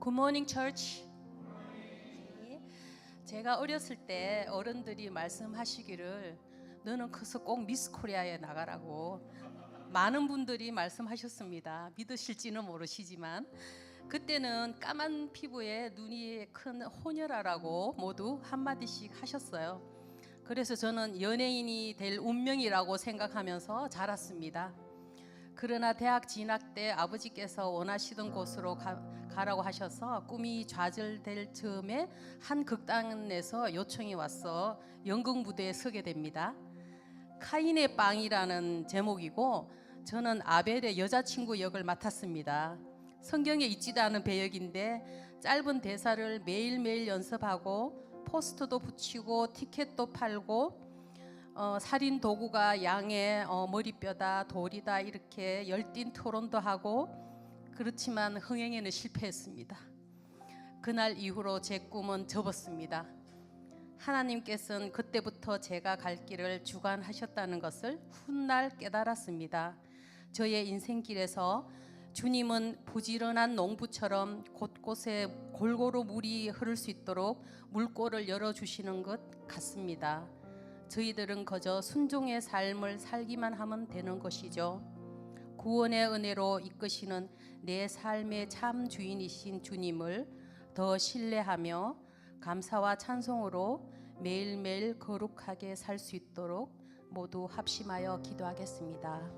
굿모닝 처치. 제가 어렸을 때 어른들이 말씀하시기를 너는 커서 꼭 미스 코리아에 나가라고 많은 분들이 말씀하셨습니다. 믿으실지는 모르시지만 그때는 까만 피부에 눈이 큰 호녀라라고 모두 한마디씩 하셨어요. 그래서 저는 연예인이 될 운명이라고 생각하면서 자랐습니다. 그러나 대학 진학 때 아버지께서 원하시던 곳으로 가라고 하셔서 꿈이 좌절될 즈음에 한 극단에서 요청이 와서 연극 무대에 서게 됩니다. 카인의 빵이라는 제목이고 저는 아벨의 여자친구 역을 맡았습니다. 성경에 있지도 않은 배역인데 짧은 대사를 매일매일 연습하고 포스터도 붙이고 티켓도 팔고 살인 도구가 양의 머리뼈다 돌이다 이렇게 열띤 토론도 하고 그렇지만 흥행에는 실패했습니다. 그날 이후로 제 꿈은 접었습니다. 하나님께서는 그때부터 제가 갈 길을 주관하셨다는 것을 훗날 깨달았습니다. 저의 인생길에서 주님은 부지런한 농부처럼 곳곳에 골고루 물이 흐를 수 있도록 물꼬를 열어주시는 것 같습니다. 저희들은 그저 순종의 삶을 살기만 하면 되는 것이죠. 구원의 은혜로 이끄시는 내 삶의 참 주인이신 주님을 더 신뢰하며 감사와 찬송으로 매일매일 거룩하게 살 수 있도록 모두 합심하여 기도하겠습니다.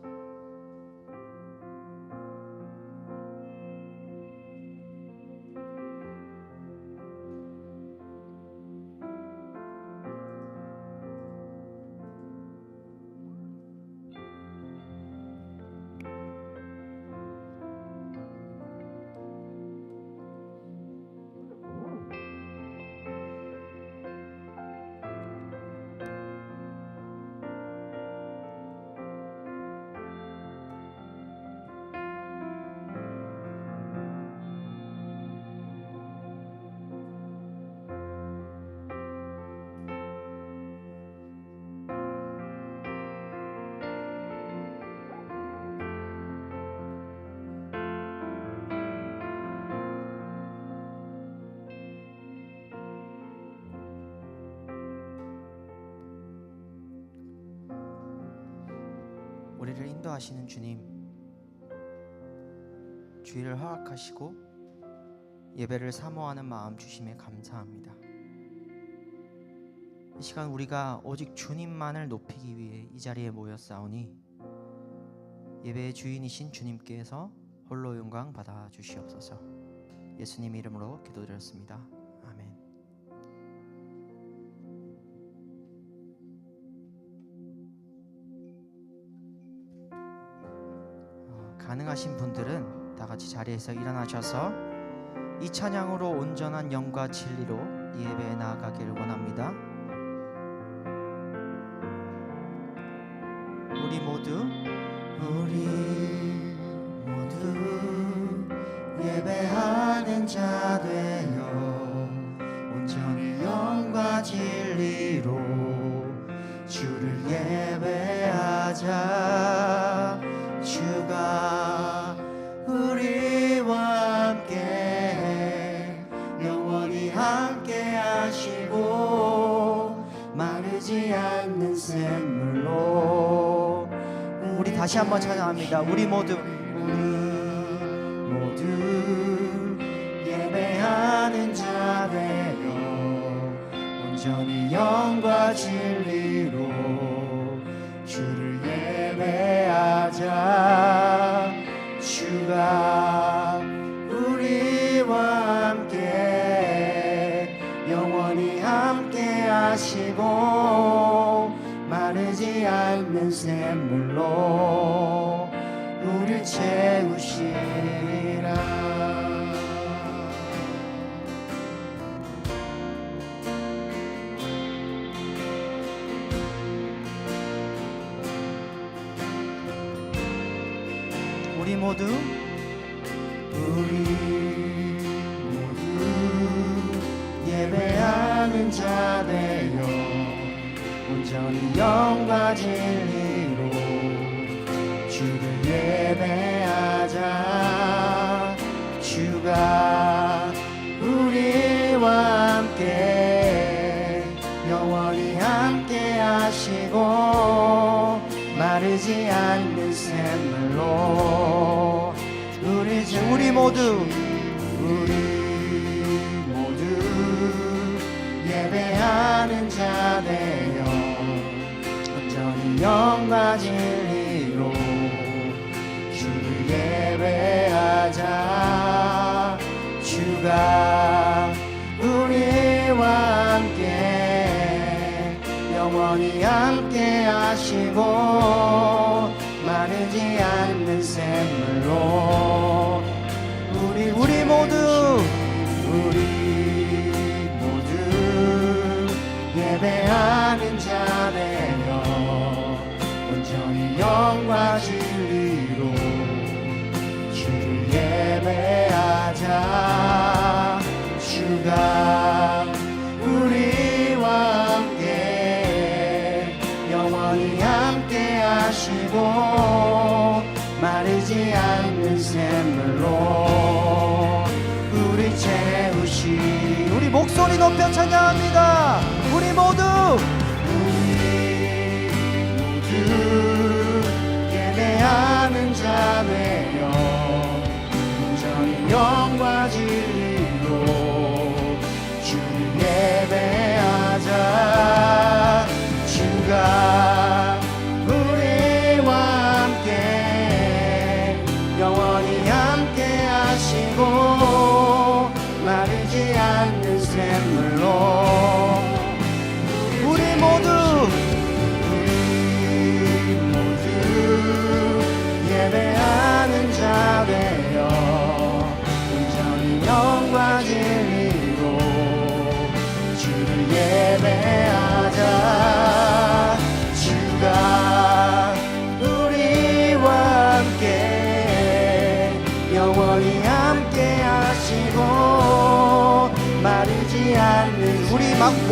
우리를 인도하시는 주님, 주의를 허락하시고 예배를 사모하는 마음 주심에 감사합니다. 이 시간 우리가 오직 주님만을 높이기 위해 이 자리에 모였사오니 예배의 주인이신 주님께서 홀로 영광 받아 주시옵소서. 예수님 이름으로 기도드렸습니다. 아멘. 가능하신 분들은 다 같이 자리에서 일어나셔서 이 찬양으로 온전한 영과 진리로 이 예배에 나아가기를 원합니다. 우리 모두 예배하는 자 되어 온전히 영과 진리로 주를 예배하자. 주가 우리와 함께 영원히 함께 하시고 마르지 않는 샘물로. 우리 다시 한번 찬양합니다. 우리 모두 예배하는 자 되어 온전히 영과 진리로 주를 예배하자. 주가 우리와 함께 영원히 함께 하시고 마르지 않는 샘물로 우리를 채우시라. 우리 모두 예배하는 자 되어 온전히 영과 진리로 주를 예배하자. 주가 모두 예배하는 자 되어 온전히 영과 진리로 주를 예배하자. 주가 우리와 함께 영원히 함께 하시고 마르지 않는 샘물로 우리 모두 예배하는 자 되어 온전히 영과 진리로 주를 예배하자. 주가 우리와 함께 영원히 함께 하시고 마르지 않는 샘물로 우리 채우시. 우리 목소리 높여 찬양합니다. 우리 모두 예배하는 자 되어 온전히 영과 진리로 주를 예배하자. 주가 우리와 함께 영원히 함께 하시고 마르지 않는 샘물로 우리 모두 예배하는 자 되어 온전히 영과 진리로 주를 예배하자. 주가 우리와 함께 영원히 함께 하시고 마르지 않는 우리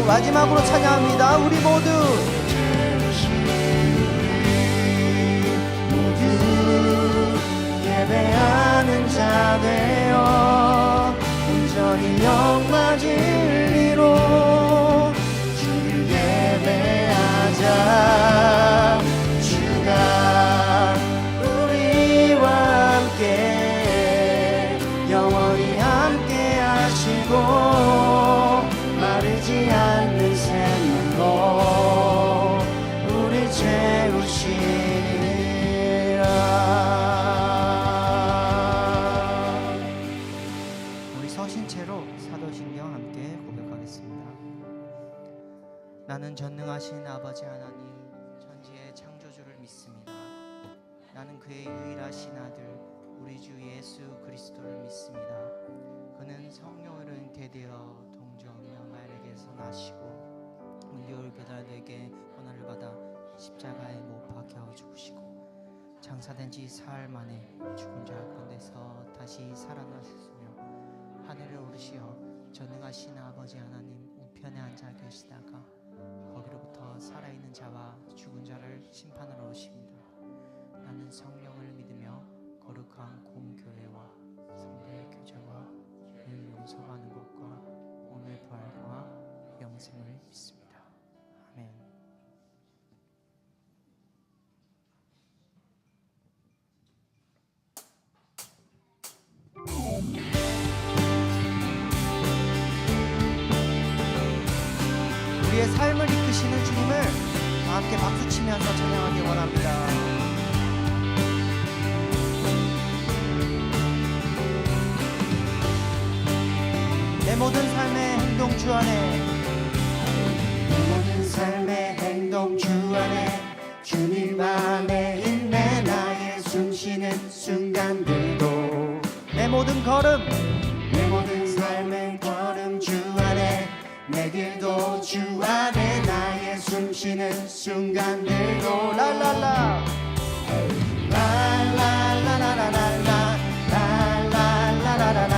마지막으로 찬양합니다. 우리 모두 예배하는 자 되어 온전히 영과 진리로 주를 예배하자. 주가 우리와 함께 영원히 함께 하시고 마르지 않는 샘물로 우리 채우시리라. 서신 채로 사도신경 함께 고백하겠습니다. 나는 전능하신 아버지 하나님 천지의 창조주를 믿습니다. 나는 그의 유일하신 아들 우리 주 예수 그리스도를 믿습니다. 그는 성령으로 잉태되어 동정녀 마리아에게서 나시고 문교를 배달되게 고난을 받아 십자가에 못 박혀 죽으시고 장사된 지 사흘 만에 죽은 자 가운데서 다시 살아나셨으며 하늘에 오르시어 전능하신 아버지 하나님 우편에 앉아 계시다가 거기로부터 살아있는 자와 죽은 자를 심판하러 오십니다. 나는 성령을 믿으며 거룩한 공교회와 성도의 교제와 죄를 용서하는 것과 오늘 부활과 영생을 믿습니다. 아멘. 우리의 삶을 이끄시는 주님을 다 함께 박수치면서 찬양하기 원합니다. 내 모든 삶의 행동 주 안에 내 모든 삶의 행동 주 안에 주님 안에 있네. 나의 숨쉬는 순간들도 내 모든 걸음 내 모든 삶의 걸음 주 안에 내 길도 주 안에 나의 숨쉬는 순간들도 랄랄라 라라라라라라라 라라라라라라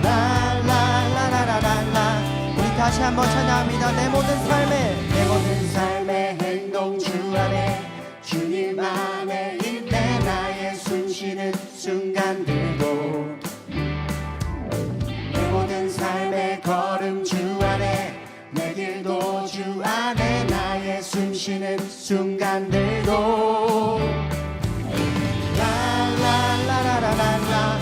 라라라라라라 우리 다시 한번 찬양합니다. 내 모든 삶의 행동 주 안에 주님 안에 있네. 나의 숨쉬는 순간들도 내 모든 삶의 걸음 주 안에 내 길도 주 안에 나의 숨쉬는 순간들도 라라라라라라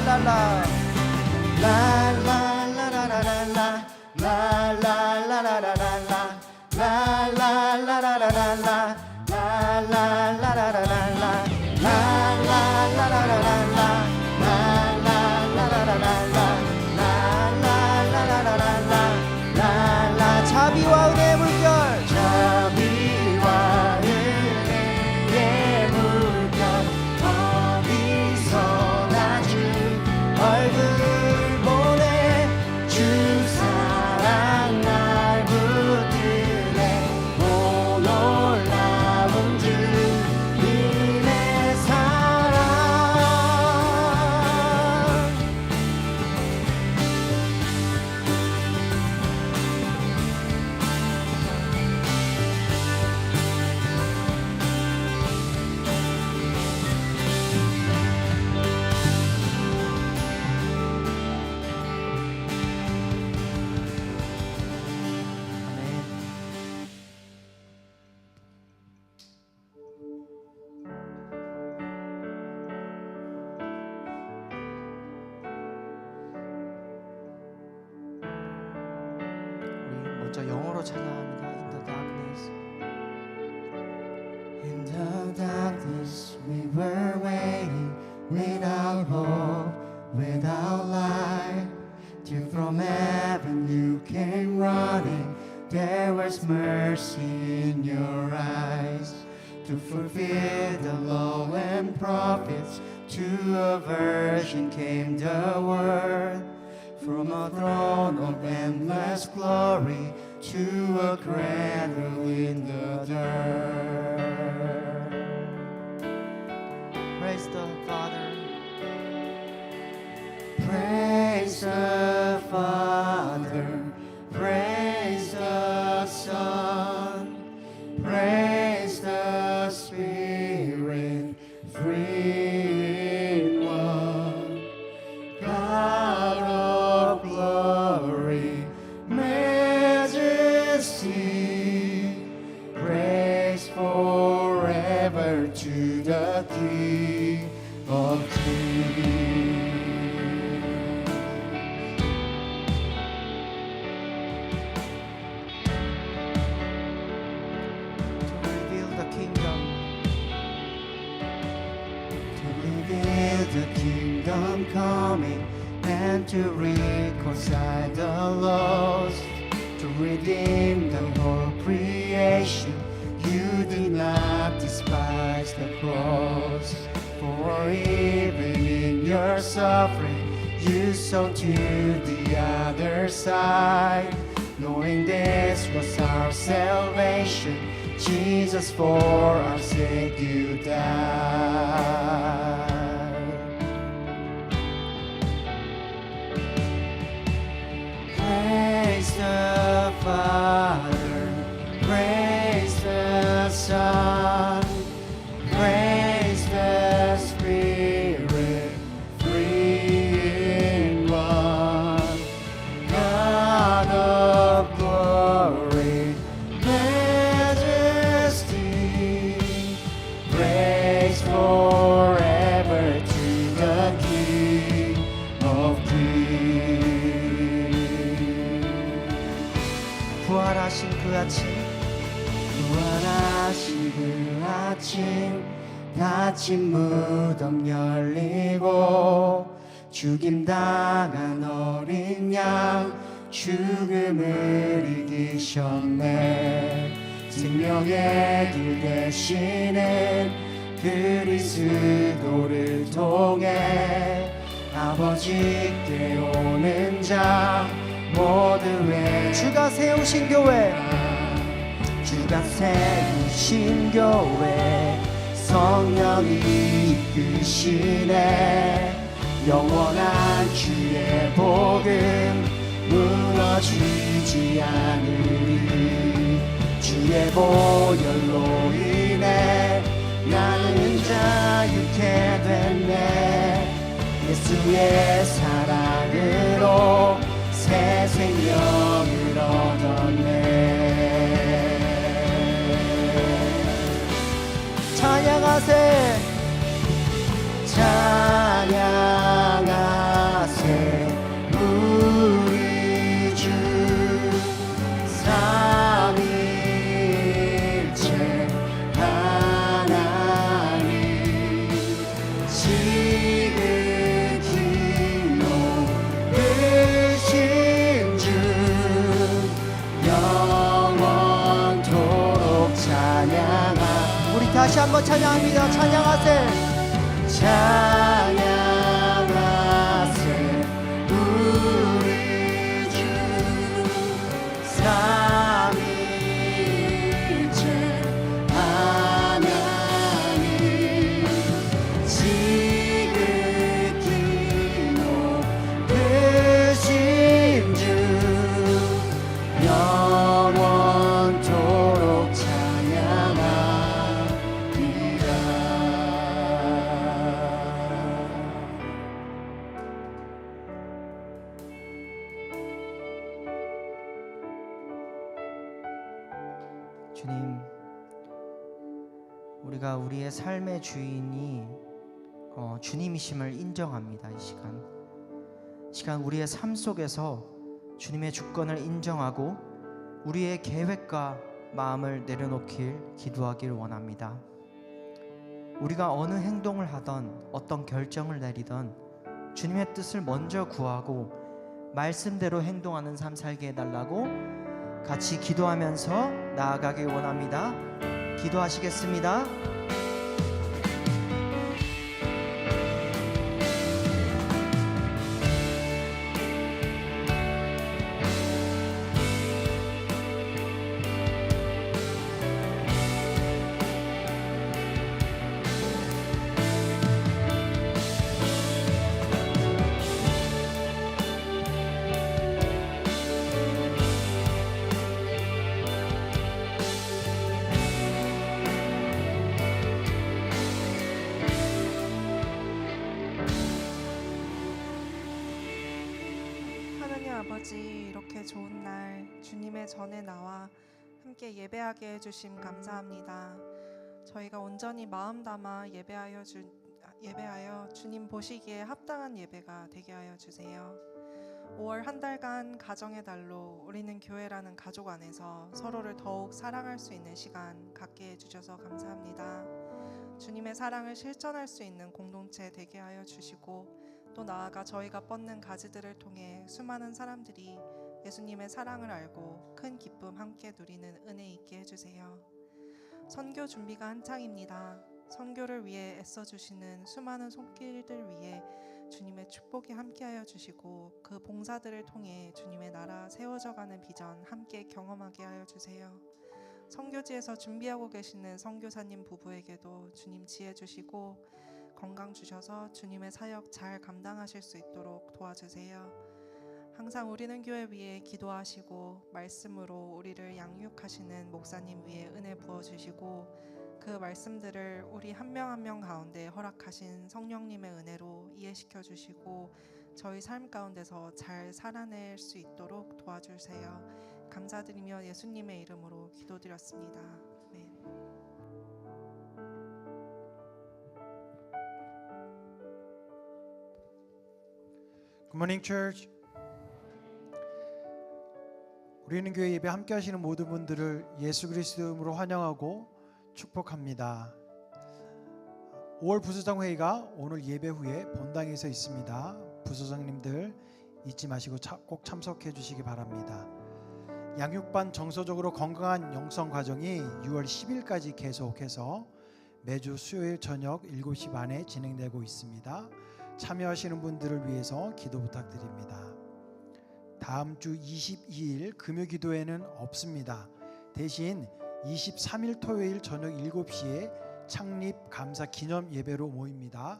라라라라라라 자비와 은혜의 물결 자비와 은혜의 물결 어디서나 주 얼굴 보내 주 사랑 날 붙드네 오 놀라운 주님의 사랑 우리 먼저 영어로 찬양합니다. In the darkness In the darkness we were waiting without hope, without light. Till from heaven you came running. There was mercy in your eyes to fulfill the law and prophets. To a virgin came the word. From a throne of endless glory to a cradle in the dirt. Praise the Father. Praise the Father, praise the Son, praise the Spirit, three in one. God of glory, majesty, praise forever to the King of Kings. To reveal the kingdom. To reveal the kingdom coming and to reconcile the lost, to redeem the whole creation. You did not despise the cross, for even in your suffering you saw to the other side, knowing this was our salvation. Jesus, for our sake you died. Praise the Father, praise the Son, praise the Spirit, three in one. God of glory, majesty, praise forever to the King of Kings. 부활하신 그 아침 부활하신 그 아침 닫힌 무덤 열리고 죽임당한 어린 양 죽음을 이기셨네. 생명의 길 되시는 그리스도를 통해 아버지께 오는 자 모두의 주가 세우신 교회, 주가 세우신 교회 성령이 이끄시네. 영원한 주의 복음 무너지지 않으리. 주의 보혈로 인해 나는 자유케 됐네. 예수의 사랑으로 새 생명을 얻었네. 찬양하세. 찬양하 다시 한번 찬양합니다. 찬양하세. 찬양하세 우리 주 삼위일체 하나님 지극히 높으신 주 영원토록 찬양하리라. 주님, 우리가 우리의 삶의 주인이 주님이심을 인정합니다. 이 시간 우리의 삶 속에서 주님의 주권을 인정하고 우리의 계획과 마음을 내려놓길 기도하길 원합니다. 우리가 어느 행동을 하던 어떤 결정을 내리던 주님의 뜻을 먼저 구하고 말씀대로 행동하는 삶 살게 해달라고 같이 기도하면서 나아가길 원합니다. 기도하시겠습니다. 하나님 아버지, 이렇게 좋은 날 주님의 전에 나와 함께 예배하게 해주심 감사합니다. 저희가 온전히 마음 담아 예배하여 주님 보시기에 합당한 예배가 되게 하여 주세요. 5월 한 달간 가정의 달로 우리는 교회라는 가족 안에서 서로를 더욱 사랑할 수 있는 시간 갖게 해주셔서 감사합니다. 주님의 사랑을 실천할 수 있는 공동체 되게 하여 주시고, 또 나아가 저희가 뻗는 가지들을 통해 수많은 사람들이 예수님의 사랑을 알고 큰 기쁨 함께 누리는 은혜 있게 해주세요. 선교 준비가 한창입니다. 선교를 위해 애써주시는 수많은 손길들 위해 주님의 축복이 함께하여 주시고, 그 봉사들을 통해 주님의 나라 세워져가는 비전 함께 경험하게 하여 주세요. 선교지에서 준비하고 계시는 선교사님 부부에게도 주님 지혜 주시고 건강 주셔서 주님의 사역 잘 감당하실 수 있도록 도와주세요. 항상 우리는 교회 위에 기도하시고 말씀으로 우리를 양육하시는 목사님 위에 은혜 부어주시고, 그 말씀들을 우리 한 명 한 명 가운데 허락하신 성령님의 은혜로 이해시켜 주시고 저희 삶 가운데서 잘 살아낼 수 있도록 도와주세요. 감사드리며 예수님의 이름으로 기도드렸습니다. 아멘. Good morning, church. 우리는 교회 예배 함께 하시는 모든 분들을 예수 그리스도 이름으로 환영하고 축복합니다. 5월 부서장 회의가 오늘 예배 후에 본당에서 있습니다. 부서장님들 잊지 마시고 꼭 참석해 주시기 바랍니다. 양육반 정서적으로 건강한 영성 과정이 6월 10일까지 계속해서 매주 수요일 저녁 7시 반에 진행되고 있습니다. 참여하시는 분들을 위해서 기도 부탁드립니다. 다음 주 22일 금요기도회는 없습니다. 대신 23일 토요일 저녁 7시에 창립 감사 기념 예배로 모입니다.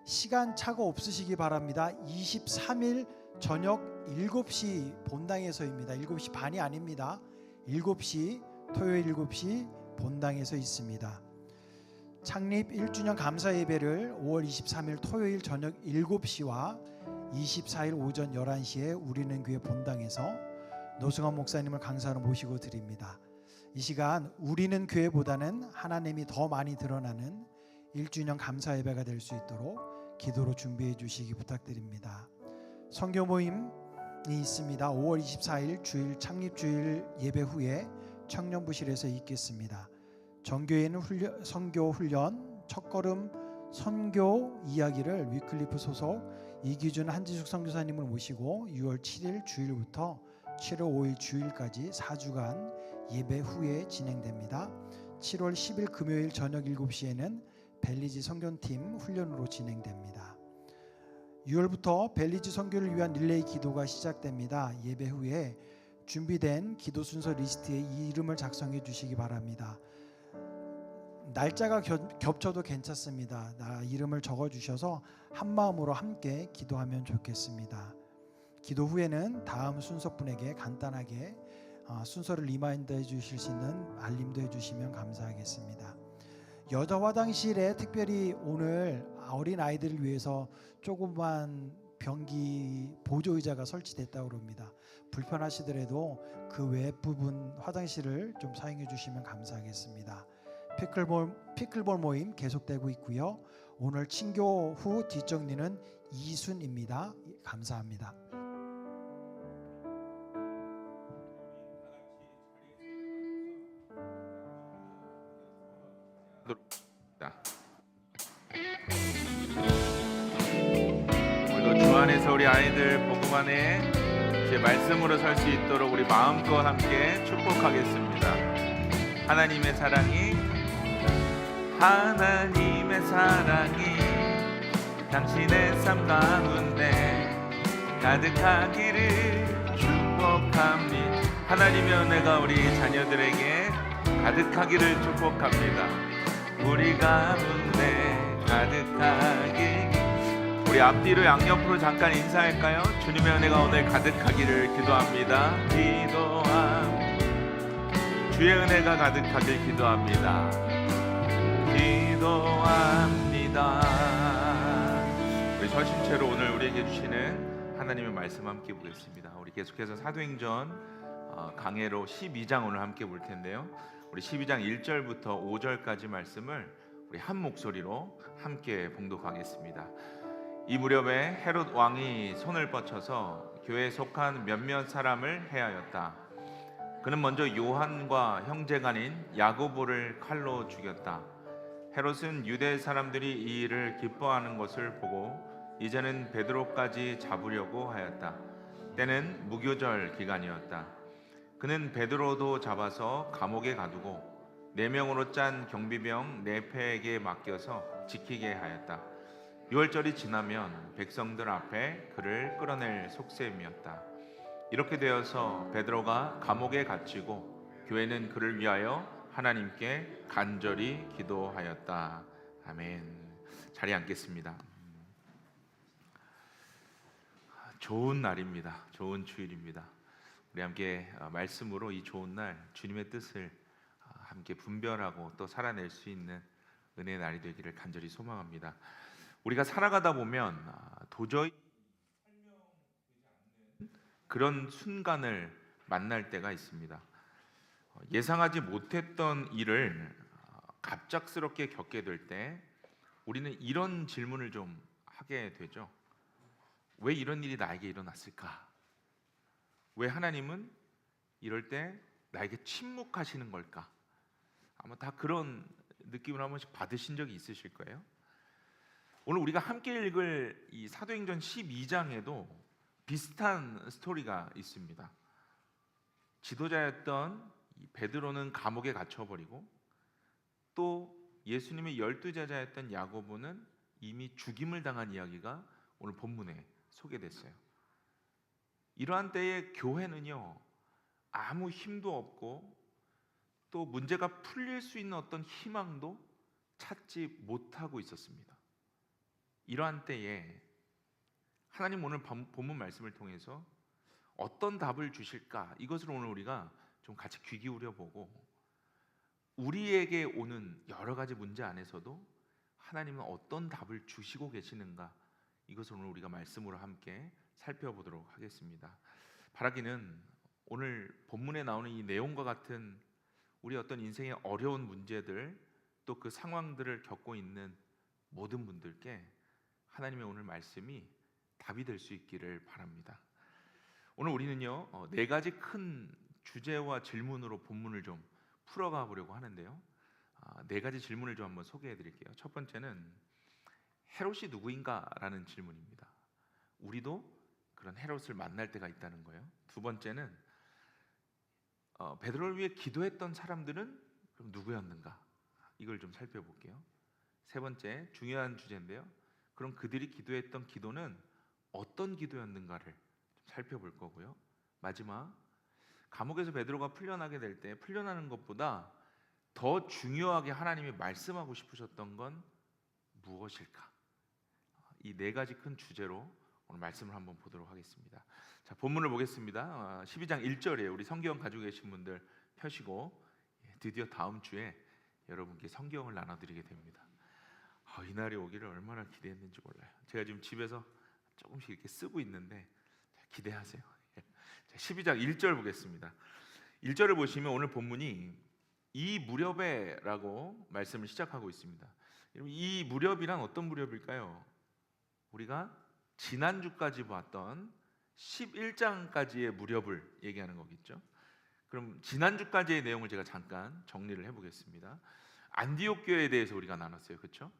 시간 차가 없으시기 바랍니다. 23일 저녁 7시 본당에서입니다. 7시 반이 아닙니다. 7시 토요일 7시 본당에서 있습니다. 창립 1주년 감사 예배를 5월 23일 토요일 저녁 7시와 24일 오전 11시에 우리는 교회 본당에서 노승환 목사님을 강사로 모시고 드립니다. 이 시간 우리는 교회보다는 하나님이 더 많이 드러나는 1주년 감사 예배가 될 수 있도록 기도로 준비해 주시기 부탁드립니다. 선교 모임이 있습니다. 5월 24일 주일 창립 주일 예배 후에 청년부실에서 있겠습니다. 정교회는 선교 훈련 첫걸음 선교 이야기를 위클리프 소속 이기준 한지숙 선교사님을 모시고 6월 7일 주일부터 7월 5일 주일까지 4주간 예배 후에 진행됩니다. 7월 10일 금요일 저녁 7시에는 벨리지 선교팀 훈련으로 진행됩니다. 6월부터 벨리지 선교를 위한 릴레이 기도가 시작됩니다. 예배 후에 준비된 기도 순서 리스트에 이 이름을 작성해 주시기 바랍니다. 날짜가 겹쳐도 괜찮습니다. 이름을 적어 주셔서 한 마음으로 함께 기도하면 좋겠습니다. 기도 후에는 다음 순서분에게 간단하게 순서를 리마인드 해 주실 수 있는 알림도 해 주시면 감사하겠습니다. 여자 화장실에 특별히 오늘 어린 아이들을 위해서 조그만 변기 보조 의자가 설치됐다고 합니다. 불편하시더라도 그 외 부분 화장실을 좀 사용해 주시면 감사하겠습니다. 피클볼 모임 계속되고 있고요. 오늘 친교 후 뒷정리는 이순입니다. 감사합니다. 오늘도 주 안에서 우리 아이들 복음 안에 제 말씀으로 설 수 있도록 우리 마음껏 함께 축복하겠습니다. 하나님의 사랑이 당신의 삶 가운데 가득하기를 축복합니다. 하나님의 은혜가 우리 자녀들에게 가득하기를 축복합니다. 우리 가운데 가득하길. 우리 앞뒤로 양옆으로 잠깐 인사할까요? 주님의 은혜가 오늘 가득하기를 기도합니다. 주의 은혜가 가득하길 기도합니다. 우리 설심체로 오늘 우리에게 주시는 하나님의 말씀 함께 보겠습니다. 우리 계속해서 사도행전 강해로 12장 오늘 함께 볼 텐데요. 우리 12장 1절부터 5절까지 말씀을 우리 한 목소리로 함께 봉독하겠습니다. 이 무렵에 헤롯 왕이 손을 뻗쳐서 교회에 속한 몇몇 사람을 해하였다. 그는 먼저 요한과 형제간인 야고보를 칼로 죽였다. 헤롯은 유대 사람들이 이 일을 기뻐하는 것을 보고 이제는 베드로까지 잡으려고 하였다. 때는 무교절 기간이었다. 그는 베드로도 잡아서 감옥에 가두고 4명으로 짠 경비병 네페에게 맡겨서 지키게 하였다. 6월절이 지나면 백성들 앞에 그를 끌어낼 속셈이었다. 이렇게 되어서 베드로가 감옥에 갇히고 교회는 그를 위하여 하나님께 간절히 기도하였다. 아멘. 자리에 앉겠습니다. 좋은 날입니다. 좋은 주일입니다. 우리 함께 말씀으로 이 좋은 날 주님의 뜻을 함께 분별하고 또 살아낼 수 있는 은혜의 날이 되기를 간절히 소망합니다. 우리가 살아가다 보면 도저히 그런 순간을 만날 때가 있습니다. 예상하지 못했던 일을 갑작스럽게 겪게 될 때 우리는 이런 질문을 좀 하게 되죠. 왜 이런 일이 나에게 일어났을까? 왜 하나님은 이럴 때 나에게 침묵하시는 걸까? 아마 다 그런 느낌을 한 번씩 받으신 적이 있으실 거예요. 오늘 우리가 함께 읽을 이 사도행전 12장에도 비슷한 스토리가 있습니다. 지도자였던 베드로는 감옥에 갇혀버리고 또 예수님의 12제자였던 야고보는 이미 죽임을 당한 이야기가 오늘 본문에 소개됐어요. 이러한 때에 교회는요, 아무 힘도 없고 또 문제가 풀릴 수 있는 어떤 희망도 찾지 못하고 있었습니다. 이러한 때에 하나님 오늘 본문 말씀을 통해서 어떤 답을 주실까? 이것을 오늘 우리가 좀 같이 귀 기울여 보고 우리에게 오는 여러 가지 문제 안에서도 하나님은 어떤 답을 주시고 계시는가? 이것을 오늘 우리가 말씀으로 함께 살펴보도록 하겠습니다. 바라기는 오늘 본문에 나오는 이 내용과 같은 우리 어떤 인생의 어려운 문제들 또 그 상황들을 겪고 있는 모든 분들께 하나님의 오늘 말씀이 답이 될 수 있기를 바랍니다. 오늘 우리는요 4가지 큰 주제와 질문으로 본문을 좀 풀어가 보려고 하는데요. 4가지 질문을 좀 한번 소개해 드릴게요. 첫 번째는 헤롯이 누구인가라는 질문입니다. 우리도 그런 헤롯을 만날 때가 있다는 거예요. 두 번째는 베드로를 위해 기도했던 사람들은 그럼 누구였는가? 이걸 좀 살펴볼게요. 세 번째 중요한 주제인데요. 그럼 그들이 기도했던 기도는 어떤 기도였는가를 좀 살펴볼 거고요. 마지막 감옥에서 베드로가 풀려나게 될 때 풀려나는 것보다 더 중요하게 하나님이 말씀하고 싶으셨던 건 무엇일까? 이 네 가지 큰 주제로 오늘 말씀을 한번 보도록 하겠습니다. 자, 본문을 보겠습니다. 12장 1절에 우리 성경 가지고 계신 분들 펴시고 드디어 다음 주에 여러분께 성경을 나눠드리게 됩니다. 이날이 오기를 얼마나 기대했는지 몰라요. 제가 지금 집에서 조금씩 이렇게 쓰고 있는데 기대하세요. 12장 1절 보겠습니다. 1절을 보시면 오늘 본문이 이 무렵에라고 말씀을 시작하고 있습니다. 여러분, 이 무렵이란 어떤 무렵일까요? 우리가 지난주까지 봤던 11장까지의 무렵을 얘기하는 거겠죠. 그럼 지난주까지의 내용을 제가 잠깐 정리를 해보겠습니다. 안디옥 교회에 대해서 우리가 나눴어요. 그렇죠?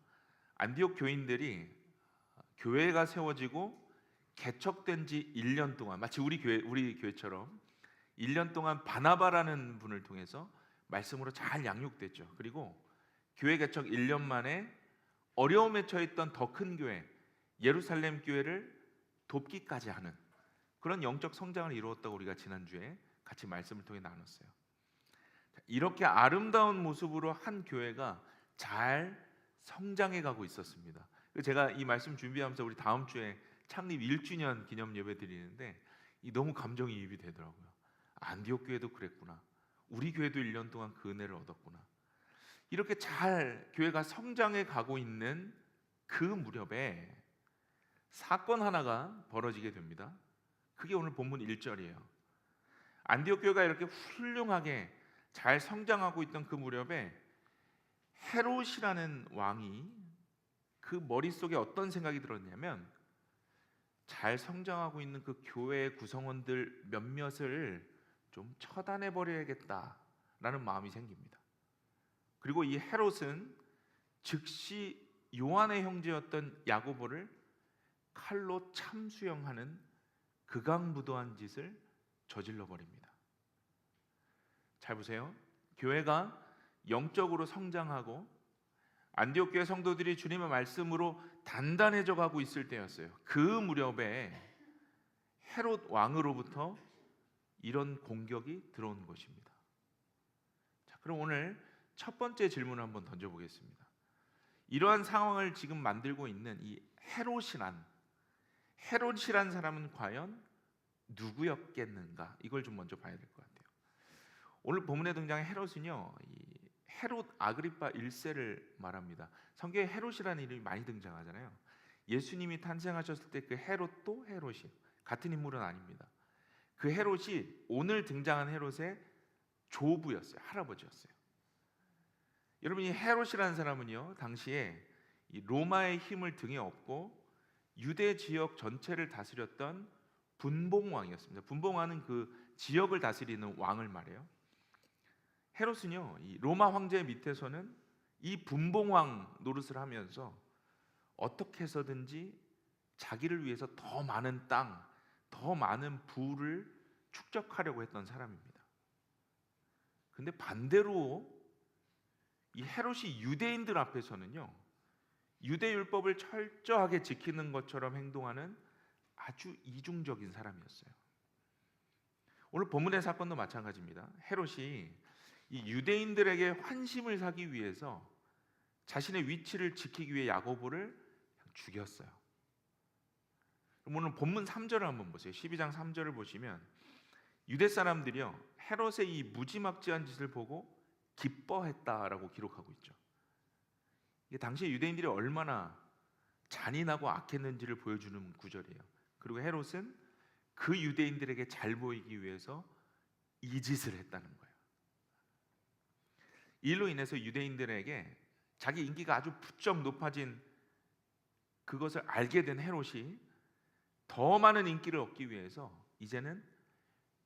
안디옥 교인들이 교회가 세워지고 개척된 지 1년 동안 마치 우리 교회처럼 1년 동안 바나바라는 분을 통해서 말씀으로 잘 양육됐죠. 그리고 교회 개척 1년 만에 어려움에 처했던 더 큰 교회 예루살렘 교회를 돕기까지 하는 그런 영적 성장을 이루었다고 우리가 지난주에 같이 말씀을 통해 나눴어요. 이렇게 아름다운 모습으로 한 교회가 잘 성장해 가고 있었습니다. 제가 이 말씀 준비하면서 우리 다음 주에 창립 1주년 기념 예배 드리는데 너무 감정이입이 되더라고요. 안디옥 교회도 그랬구나. 우리 교회도 1년 동안 그 은혜를 얻었구나. 이렇게 잘 교회가 성장해 가고 있는 그 무렵에 사건 하나가 벌어지게 됩니다. 그게 오늘 본문 1절이에요. 안디옥 교회가 이렇게 훌륭하게 잘 성장하고 있던 그 무렵에 헤롯이라는 왕이 그 머릿속에 어떤 생각이 들었냐면 잘 성장하고 있는 그 교회의 구성원들 몇몇을 좀 처단해 버려야겠다라는 마음이 생깁니다. 그리고 이 헤롯은 즉시 요한의 형제였던 야고보를 칼로 참수형하는 극악무도한 짓을 저질러 버립니다. 잘 보세요. 교회가 영적으로 성장하고 안디옥 교회 성도들이 주님의 말씀으로 단단해져 가고 있을 때였어요. 그 무렵에 헤롯 왕으로부터 이런 공격이 들어온 것입니다. 자, 그럼 오늘 첫 번째 질문을 한번 던져보겠습니다. 이러한 상황을 지금 만들고 있는 이 헤롯이란 사람은 과연 누구였겠는가? 이걸 좀 먼저 봐야 될 것 같아요. 오늘 본문에 등장한 헤롯은요, 이 헤롯 아그리파 1세를 말합니다. 성경에 헤롯이라는 이름이 많이 등장하잖아요. 예수님이 탄생하셨을 때 그 헤롯도 헤롯이 같은 인물은 아닙니다. 그 헤롯이 오늘 등장한 헤롯의 조부였어요. 할아버지였어요. 여러분, 이 헤롯이라는 사람은요, 당시에 이 로마의 힘을 등에 업고 유대 지역 전체를 다스렸던 분봉왕이었습니다. 분봉왕은 그 지역을 다스리는 왕을 말해요. 헤롯은요, 이 로마 황제 밑에서는 이 분봉왕 노릇을 하면서 어떻게 해서든지 자기를 위해서 더 많은 땅, 더 많은 부를 축적하려고 했던 사람입니다. 근데 반대로 이 헤롯이 유대인들 앞에서는요, 유대율법을 철저하게 지키는 것처럼 행동하는 아주 이중적인 사람이었어요. 오늘 본문의 사건도 마찬가지입니다. 헤롯이 이 유대인들에게 환심을 사기 위해서 자신의 위치를 지키기 위해 야고보를 죽였어요. 그럼 오늘 본문 3절을 한번 보세요. 12장 3절을 보시면 유대 사람들이요, 헤롯의 이 무지막지한 짓을 보고 기뻐했다라고 기록하고 있죠. 이게 당시 유대인들이 얼마나 잔인하고 악했는지를 보여주는 구절이에요. 그리고 헤롯은 그 유대인들에게 잘 보이기 위해서 이 짓을 했다는 거예요. 이로 인해서 유대인들에게 자기 인기가 아주 부쩍 높아진 그것을 알게 된 헤롯이 더 많은 인기를 얻기 위해서 이제는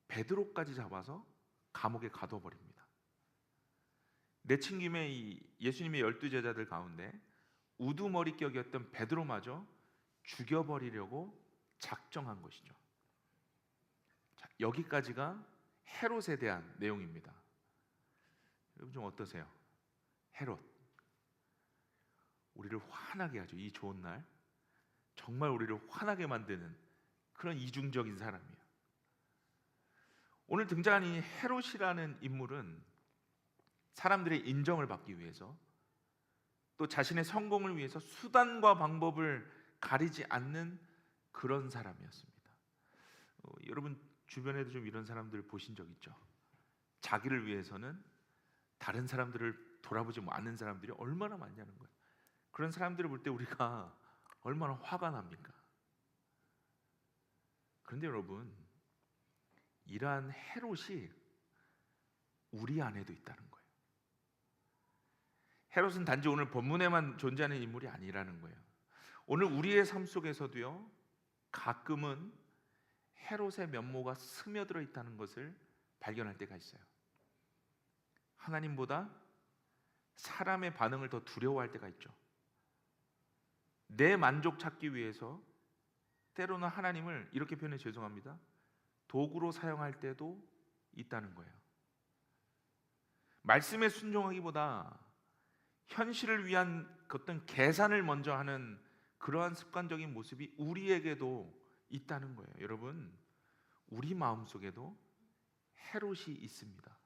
베드로까지 잡아서 감옥에 가둬버립니다. 내친 김에 이 예수님의 12제자들 가운데 우두머리격이었던 베드로마저 죽여버리려고 작정한 것이죠. 자, 여기까지가 헤롯에 대한 내용입니다. 여러분 좀 어떠세요? 헤롯 우리를 화나게 하죠. 이 좋은 날 정말 우리를 화나게 만드는 그런 이중적인 사람이에요. 오늘 등장한 이 헤롯이라는 인물은 사람들의 인정을 받기 위해서 또 자신의 성공을 위해서 수단과 방법을 가리지 않는 그런 사람이었습니다. 여러분 주변에도 좀 이런 사람들 보신 적 있죠? 자기를 위해서는 다른 사람들을 돌아보지 않는 사람들이 얼마나 많냐는 거예요. 그런 사람들을 볼 때 우리가 얼마나 화가 납니까? 그런데 여러분, 이러한 헤롯이 우리 안에도 있다는 거예요. 헤롯은 단지 오늘 본문에만 존재하는 인물이 아니라는 거예요. 오늘 우리의 삶 속에서도요, 가끔은 헤롯의 면모가 스며들어 있다는 것을 발견할 때가 있어요. 하나님보다 사람의 반응을 더 두려워할 때가 있죠. 내 만족 찾기 위해서 때로는 하나님을 이렇게 표현해 죄송합니다. 도구로 사용할 때도 있다는 거예요. 말씀에 순종하기보다 현실을 위한 어떤 계산을 먼저 하는 그러한 습관적인 모습이 우리에게도 있다는 거예요. 여러분, 우리 마음속에도 헤롯이 있습니다.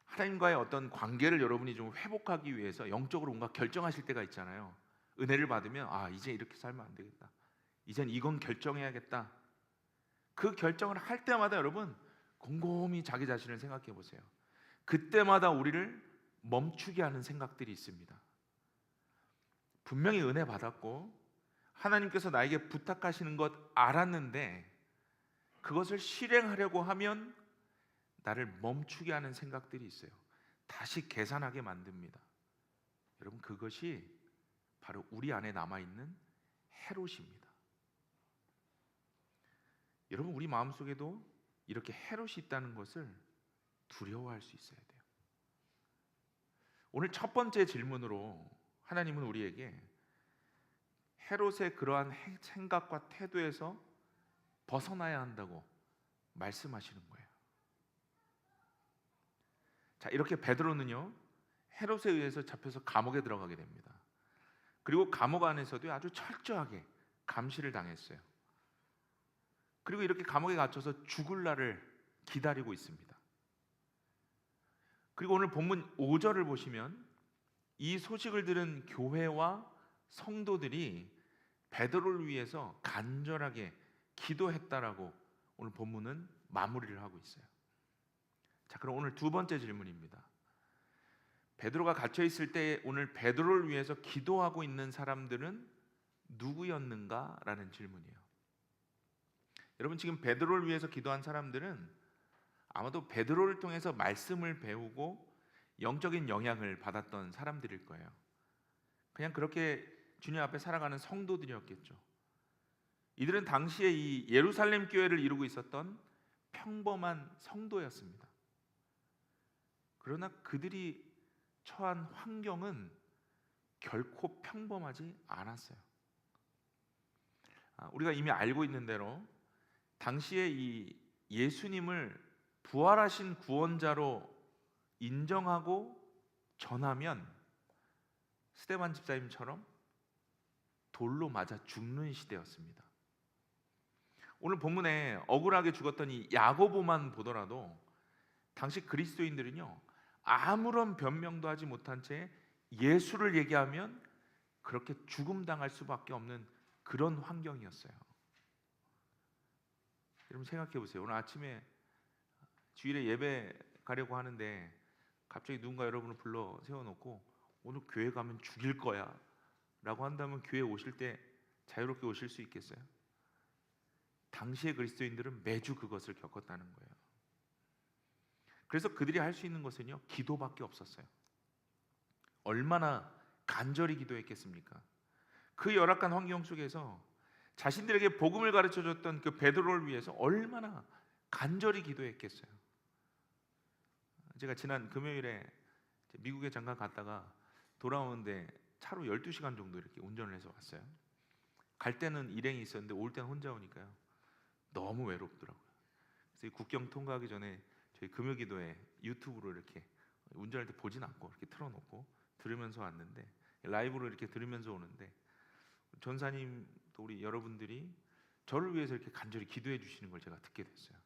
하나님과의 어떤 관계를 여러분이 좀 회복하기 위해서 영적으로 뭔가 결정하실 때가 있잖아요. 은혜를 받으면 이제 이렇게 살면 안 되겠다. 이젠 이건 결정해야겠다. 그 결정을 할 때마다 여러분 곰곰이 자기 자신을 생각해 보세요. 그때마다 우리를 멈추게 하는 생각들이 있습니다. 분명히 은혜 받았고 하나님께서 나에게 부탁하시는 것 알았는데 그것을 실행하려고 하면 나를 멈추게 하는 생각들이 있어요. 다시 계산하게 만듭니다. 여러분, 그것이 바로 우리 안에 남아있는 헤롯입니다. 여러분, 우리 마음속에도 이렇게 헤롯이 있다는 것을 두려워할 수 있어야 돼요. 오늘 첫 번째 질문으로 하나님은 우리에게 헤롯의 그러한 생각과 태도에서 벗어나야 한다고 말씀하시는 거예요. 자, 이렇게 베드로는요, 헤롯에 의해서 잡혀서 감옥에 들어가게 됩니다. 그리고 감옥 안에서도 아주 철저하게 감시를 당했어요. 그리고 이렇게 감옥에 갇혀서 죽을 날을 기다리고 있습니다. 그리고 오늘 본문 5절을 보시면 이 소식을 들은 교회와 성도들이 베드로를 위해서 간절하게 기도했다라고 오늘 본문은 마무리를 하고 있어요. 자, 그럼 오늘 두 번째 질문입니다. 베드로가 갇혀 있을 때 오늘 베드로를 위해서 기도하고 있는 사람들은 누구였는가라는 질문이에요. 여러분, 지금 베드로를 위해서 기도한 사람들은 아마도 베드로를 통해서 말씀을 배우고 영적인 영향을 받았던 사람들일 거예요. 그냥 그렇게 주님 앞에 살아가는 성도들이었겠죠. 이들은 당시에 이 예루살렘 교회를 이루고 있었던 평범한 성도였습니다. 그러나 그들이 처한 환경은 결코 평범하지 않았어요. 우리가 이미 알고 있는 대로 당시에 이 예수님을 부활하신 구원자로 인정하고 전하면 스데반 집사님처럼 돌로 맞아 죽는 시대였습니다. 오늘 본문에 억울하게 죽었던 이 야고보만 보더라도 당시 그리스도인들은요, 아무런 변명도 하지 못한 채 예수를 얘기하면 그렇게 죽음 당할 수밖에 없는 그런 환경이었어요. 여러분 생각해 보세요. 오늘 아침에 주일에 예배 가려고 하는데 갑자기 누군가 여러분을 불러 세워놓고 오늘 교회 가면 죽일 거야 라고 한다면 교회 오실 때 자유롭게 오실 수 있겠어요? 당시의 그리스도인들은 매주 그것을 겪었다는 거예요. 그래서 그들이 할 수 있는 것은요, 기도밖에 없었어요. 얼마나 간절히 기도했겠습니까? 그 열악한 환경 속에서 자신들에게 복음을 가르쳐줬던 그 베드로를 위해서 얼마나 간절히 기도했겠어요. 제가 지난 금요일에 미국에 잠깐 갔다가 돌아오는데 차로 12시간 정도 이렇게 운전을 해서 왔어요. 갈 때는 일행이 있었는데 올 때는 혼자 오니까요, 너무 외롭더라고요. 그래서 이 국경 통과하기 전에 저희 금요기도에 유튜브로 이렇게 운전할 때 보진 않고 이렇게 틀어놓고 들으면서 왔는데, 라이브로 이렇게 들으면서 오는데 전사님 또 우리 여러분들이 저를 위해서 이렇게 간절히 기도해 주시는 걸 제가 듣게 됐어요.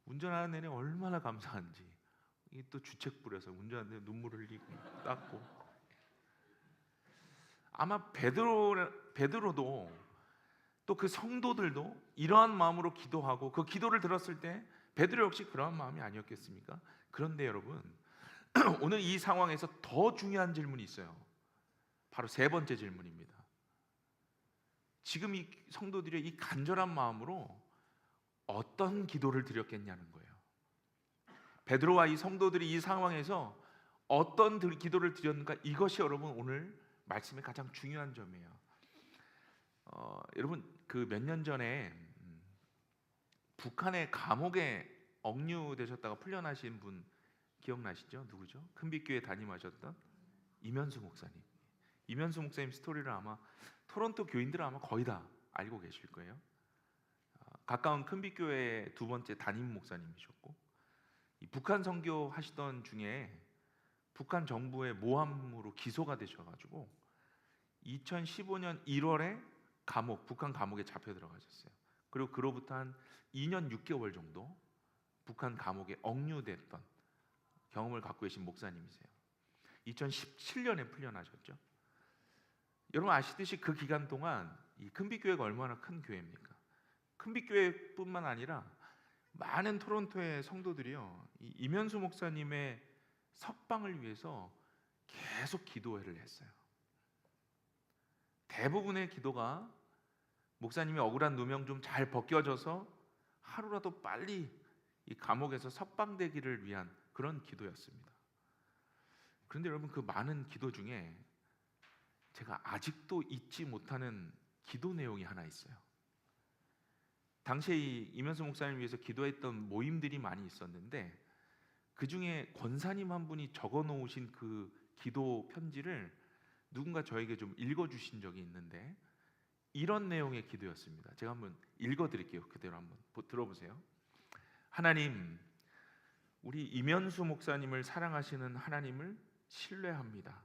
운전하는 내내 얼마나 감사한지. 이게 또 주책 부려서 운전하는데 눈물 흘리고 닦고. 아마 베드로도 또 그 성도들도 이러한 마음으로 기도하고 그 기도를 들었을 때 베드로 역시 그러한 마음이 아니었겠습니까? 그런데 여러분, 오늘 이 상황에서 더 중요한 질문이 있어요. 바로 세 번째 질문입니다. 지금 이 성도들의 이 간절한 마음으로 어떤 기도를 드렸겠냐는 거예요. 베드로와 이 성도들이 이 상황에서 어떤 기도를 드렸는가, 이것이 여러분 오늘 말씀의 가장 중요한 점이에요. 여러분 그 몇 년 전에 북한의 감옥에 억류되셨다가 풀려나신 분 기억나시죠? 누구죠? 큰빛교회 담임하셨던 이면수 목사님. 이면수 목사님 스토리를 아마 토론토 교인들은 아마 거의 다 알고 계실 거예요. 가까운 큰빛교회 두 번째 담임 목사님이셨고, 이 북한 선교 하시던 중에 북한 정부의 모함으로 기소가 되셔가지고 2015년 1월에 북한 감옥에 잡혀 들어가셨어요. 그리고 그로부터 한 2년 6개월 정도 북한 감옥에 억류됐던 경험을 갖고 계신 목사님이세요. 2017년에 풀려나셨죠. 여러분 아시듯이 그 기간 동안 이 큰빛교회가 얼마나 큰 교회입니까? 큰빛교회뿐만 아니라 많은 토론토의 성도들이요, 이 이면수 목사님의 석방을 위해서 계속 기도회를 했어요. 대부분의 기도가 목사님이 억울한 누명 좀 잘 벗겨져서 하루라도 빨리 이 감옥에서 석방되기를 위한 그런 기도였습니다. 그런데 여러분 그 많은 기도 중에 제가 아직도 잊지 못하는 기도 내용이 하나 있어요. 당시에 이 이면수 목사님을 위해서 기도했던 모임들이 많이 있었는데 그 중에 권사님 한 분이 적어 놓으신 그 기도 편지를 누군가 저에게 좀 읽어주신 적이 있는데 이런 내용의 기도였습니다. 제가 한번 읽어드릴게요. 그대로 한번 들어보세요. 하나님, 우리 이면수 목사님을 사랑하시는 하나님을 신뢰합니다.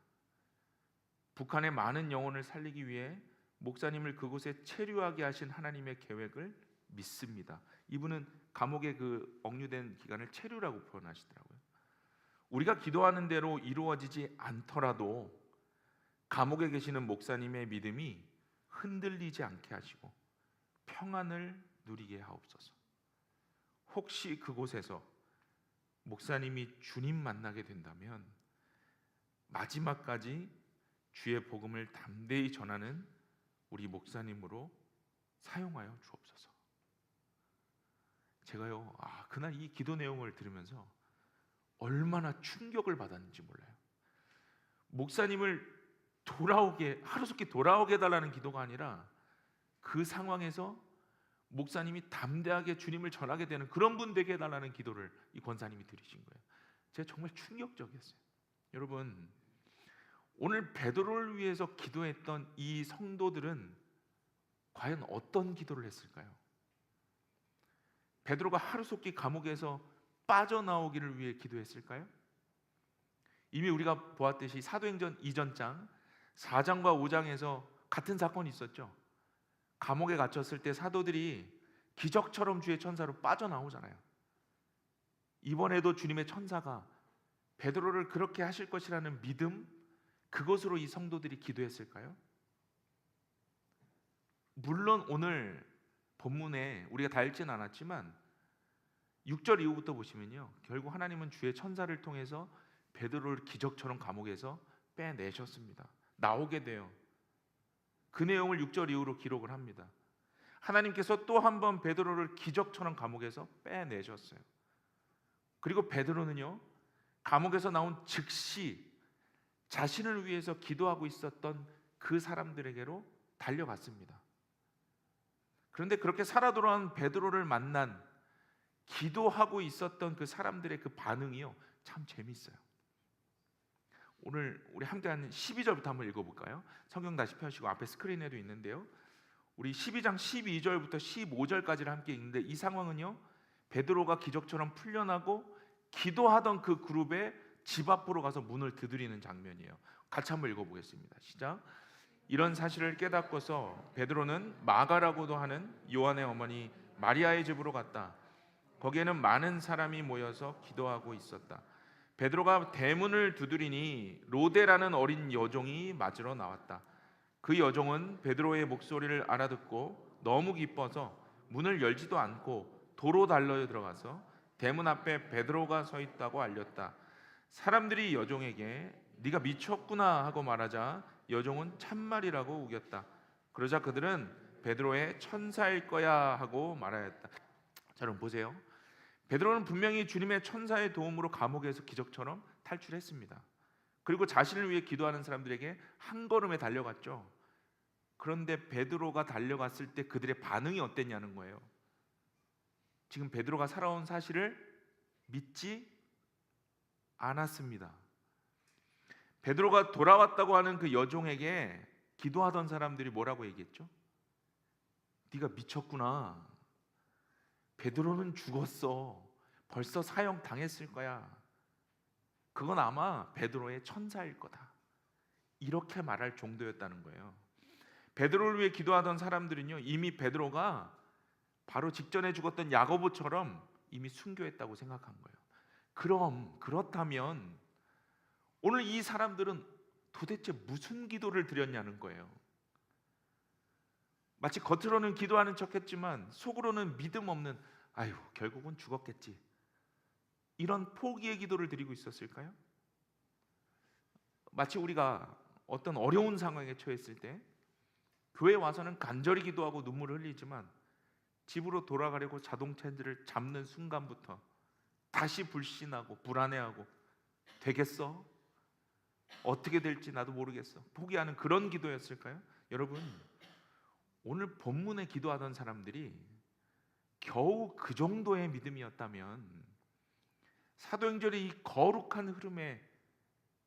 북한의 많은 영혼을 살리기 위해 목사님을 그곳에 체류하게 하신 하나님의 계획을 믿습니다. 이분은 감옥에 그 억류된 기간을 체류라고 표현하시더라고요. 우리가 기도하는 대로 이루어지지 않더라도 감옥에 계시는 목사님의 믿음이 흔들리지 않게 하시고 평안을 누리게 하옵소서. 혹시 그곳에서 목사님이 주님 만나게 된다면 마지막까지 주의 복음을 담대히 전하는 우리 목사님으로 사용하여 주옵소서. 제가요, 그날 이 기도 내용을 들으면서 얼마나 충격을 받았는지 몰라요. 목사님을 하루속히 돌아오게 해달라는 기도가 아니라 그 상황에서 목사님이 담대하게 주님을 전하게 되는 그런 분 되게 해달라는 기도를 이 권사님이 드리신 거예요. 제가 정말 충격적이었어요. 여러분, 오늘 베드로를 위해서 기도했던 이 성도들은 과연 어떤 기도를 했을까요? 베드로가 하루속히 감옥에서 빠져나오기를 위해 기도했을까요? 이미 우리가 보았듯이 사도행전 2장 4장과 5장에서 같은 사건이 있었죠. 감옥에 갇혔을 때 사도들이 기적처럼 주의 천사로 빠져나오잖아요. 이번에도 주님의 천사가 베드로를 그렇게 하실 것이라는 믿음, 그것으로 이 성도들이 기도했을까요? 물론 오늘 본문에 우리가 다 읽진 않았지만 6절 이후부터 보시면요, 결국 하나님은 주의 천사를 통해서 베드로를 기적처럼 감옥에서 빼내셨습니다. 나오게 돼요. 그 내용을 6절 이후로 기록을 합니다. 하나님께서 또 한 번 베드로를 기적처럼 감옥에서 빼내셨어요. 그리고 베드로는요, 감옥에서 나온 즉시 자신을 위해서 기도하고 있었던 그 사람들에게로 달려갔습니다. 그런데 그렇게 살아 돌아온 베드로를 만난 기도하고 있었던 그 사람들의 그 반응이요, 참 재밌어요. 오늘 우리 함께 하는 12절부터 한번 읽어볼까요? 성경 다시 펴시고 앞에 스크린에도 있는데요, 우리 12장 12절부터 15절까지를 함께 읽는데 이 상황은요, 베드로가 기적처럼 풀려나고 기도하던 그 그룹의 집 앞으로 가서 문을 두드리는 장면이에요. 같이 한번 읽어보겠습니다. 시작. 이런 사실을 깨닫고서 베드로는 마가라고도 하는 요한의 어머니 마리아의 집으로 갔다. 거기에는 많은 사람이 모여서 기도하고 있었다. 베드로가 대문을 두드리니 로데라는 어린 여종이 맞으러 나왔다. 그 여종은 베드로의 목소리를 알아듣고 너무 기뻐서 문을 열지도 않고 도로 달려 들어가서 대문 앞에 베드로가 서 있다고 알렸다. 사람들이 여종에게 네가 미쳤구나 하고 말하자 여종은 참말이라고 우겼다. 그러자 그들은 베드로의 천사일 거야 하고 말하였다. 자, 여러분 보세요. 베드로는 분명히 주님의 천사의 도움으로 감옥에서 기적처럼 탈출했습니다. 그리고 자신을 위해 기도하는 사람들에게 한 걸음에 달려갔죠. 그런데 베드로가 달려갔을 때 그들의 반응이 어땠냐는 거예요. 지금 베드로가 살아온 사실을 믿지 않았습니다. 베드로가 돌아왔다고 하는 그 여종에게 기도하던 사람들이 뭐라고 얘기했죠? 네가 미쳤구나. 베드로는 죽었어. 벌써 사형 당했을 거야. 그건 아마 베드로의 천사일 거다. 이렇게 말할 정도였다는 거예요. 베드로를 위해 기도하던 사람들은요, 이미 베드로가 바로 직전에 죽었던 야고보처럼 이미 순교했다고 생각한 거예요. 그렇다면 오늘 이 사람들은 도대체 무슨 기도를 드렸냐는 거예요. 마치 겉으로는 기도하는 척했지만 속으로는 믿음 없는 아유 결국은 죽었겠지, 이런 포기의 기도를 드리고 있었을까요? 마치 우리가 어떤 어려운 상황에 처했을 때 교회 와서는 간절히 기도하고 눈물을 흘리지만 집으로 돌아가려고 자동차 핸들을 잡는 순간부터 다시 불신하고 불안해하고 되겠어? 어떻게 될지 나도 모르겠어. 포기하는 그런 기도였을까요? 여러분, 오늘 본문에 기도하던 사람들이 겨우 그 정도의 믿음이었다면 사도행전의 이 거룩한 흐름에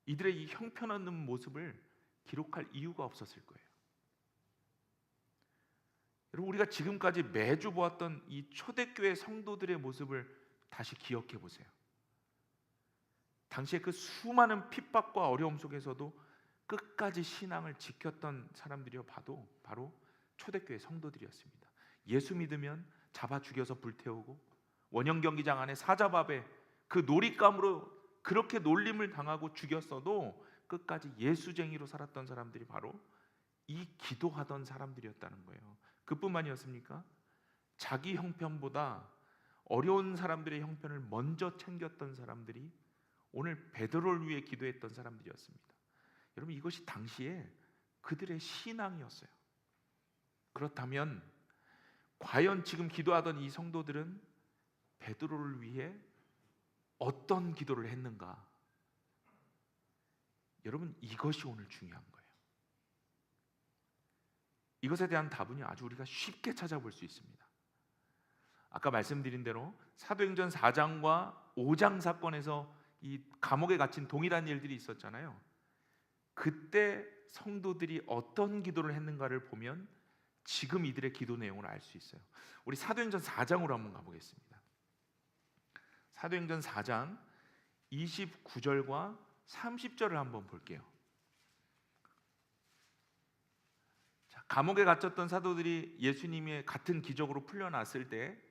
이들의 이 형편없는 모습을 기록할 이유가 없었을 거예요. 여러분, 우리가 지금까지 매주 보았던 이 초대교회 성도들의 모습을 다시 기억해 보세요. 당시에 그 수많은 핍박과 어려움 속에서도 끝까지 신앙을 지켰던 사람들이요, 봐도 바로 초대교회 성도들이었습니다. 예수 믿으면 잡아 죽여서 불태우고 원형 경기장 안에 사자밥에 그 놀잇감으로 그렇게 놀림을 당하고 죽였어도 끝까지 예수쟁이로 살았던 사람들이 바로 이 기도하던 사람들이었다는 거예요. 그뿐만이었습니까? 자기 형편보다 어려운 사람들의 형편을 먼저 챙겼던 사람들이 오늘 베드로를 위해 기도했던 사람들이었습니다. 여러분, 이것이 당시에 그들의 신앙이었어요. 그렇다면 과연 지금 기도하던 이 성도들은 베드로를 위해 어떤 기도를 했는가? 여러분, 이것이 오늘 중요한 거예요. 이것에 대한 답은 아주 우리가 쉽게 찾아볼 수 있습니다. 아까 말씀드린 대로 사도행전 4장과 5장 사건에서 이 감옥에 갇힌 동일한 일들이 있었잖아요. 그때 성도들이 어떤 기도를 했는가를 보면 지금 이들의 기도 내용을 알 수 있어요. 우리 사도행전 4장으로 한번 가보겠습니다. 사도행전 4장 29절과 30절을 한번 볼게요. 자, 감옥에 갇혔던 사도들이 예수님의 같은 기적으로 풀려났을 때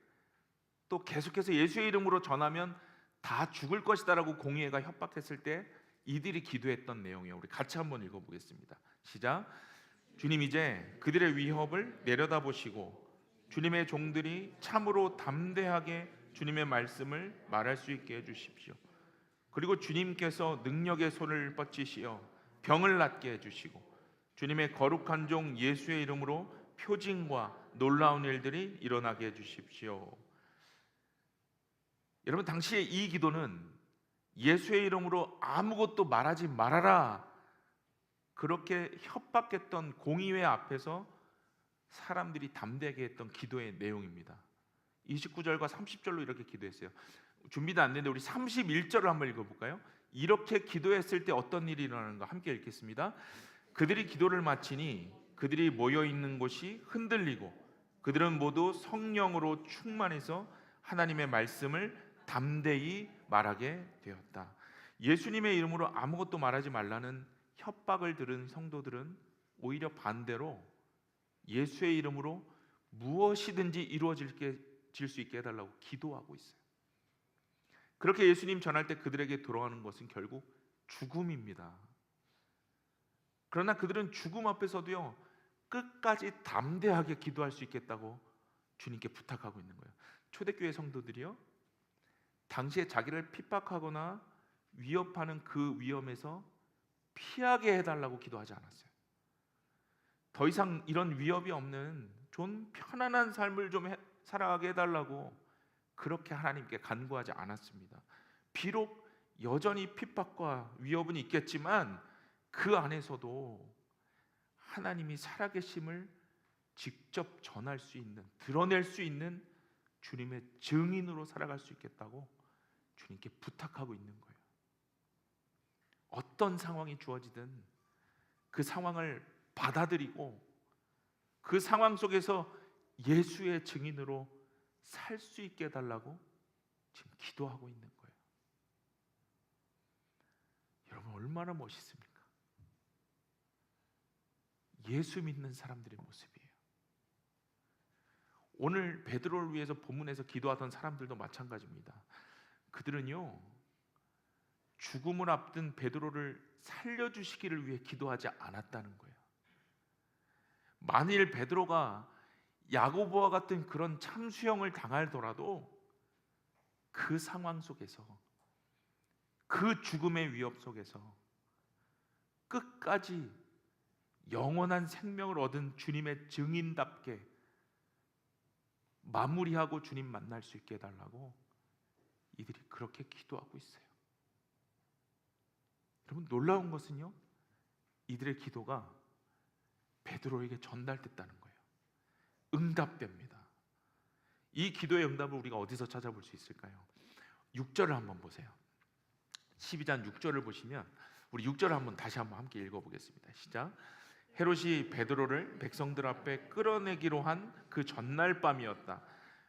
또 계속해서 예수의 이름으로 전하면 다 죽을 것이다라고 공의회가 협박했을 때 이들이 기도했던 내용이에요. 우리 같이 한번 읽어보겠습니다. 시작. 주님, 이제 그들의 위협을 내려다보시고 주님의 종들이 참으로 담대하게 주님의 말씀을 말할 수 있게 해주십시오. 그리고 주님께서 능력의 손을 뻗치시어 병을 낫게 해주시고 주님의 거룩한 종 예수의 이름으로 표징과 놀라운 일들이 일어나게 해주십시오. 여러분, 당시에 이 기도는 예수의 이름으로 아무것도 말하지 말아라, 그렇게 협박했던 공의회 앞에서 사람들이 담대하게 했던 기도의 내용입니다. 29절과 30절로 이렇게 기도했어요. 준비도 안 됐는데 우리 31절을 한번 읽어볼까요? 이렇게 기도했을 때 어떤 일이 일어나는가 함께 읽겠습니다. 그들이 기도를 마치니 그들이 모여있는 곳이 흔들리고 그들은 모두 성령으로 충만해서 하나님의 말씀을 담대히 말하게 되었다. 예수님의 이름으로 아무것도 말하지 말라는 협박을 들은 성도들은 오히려 반대로 예수의 이름으로 무엇이든지 이루어질 수 있게 해달라고 기도하고 있어요. 그렇게 예수님 전할 때 그들에게 돌아가는 것은 결국 죽음입니다. 그러나 그들은 죽음 앞에서도요, 끝까지 담대하게 기도할 수 있겠다고 주님께 부탁하고 있는 거예요. 초대교회 성도들이요, 당시에 자기를 핍박하거나 위협하는 그 위험에서 피하게 해달라고 기도하지 않았어요. 더 이상 이런 위협이 없는 좀 편안한 삶을 좀 살아가게 해달라고 그렇게 하나님께 간구하지 않았습니다. 비록 여전히 핍박과 위협은 있겠지만 그 안에서도 하나님이 살아계심을 직접 전할 수 있는, 드러낼 수 있는 주님의 증인으로 살아갈 수 있겠다고 주님께 부탁하고 있는 거예요. 어떤 상황이 주어지든 그 상황을 받아들이고 그 상황 속에서 예수의 증인으로 살 수 있게 해달라고 지금 기도하고 있는 거예요. 여러분, 얼마나 멋있습니까? 예수 믿는 사람들의 모습이에요. 오늘 베드로를 위해서 본문에서 기도하던 사람들도 마찬가지입니다. 그들은요, 죽음을 앞둔 베드로를 살려주시기를 위해 기도하지 않았다는 거예요. 만일 베드로가 야고보와 같은 그런 참수형을 당하더라도 그 상황 속에서, 그 죽음의 위협 속에서 끝까지 영원한 생명을 얻은 주님의 증인답게 마무리하고 주님 만날 수 있게 해달라고 이들이 그렇게 기도하고 있어요. 여러분, 놀라운 것은요, 이들의 기도가 베드로에게 전달됐다는 거예요. 응답됩니다. 이 기도의 응답을 우리가 어디서 찾아볼 수 있을까요? 6절을 한번 보세요. 12장 6절을 보시면, 우리 6절을 한번 다시 한번 함께 읽어보겠습니다. 시작. 헤롯이 베드로를 백성들 앞에 끌어내기로 한 그 전날 밤이었다.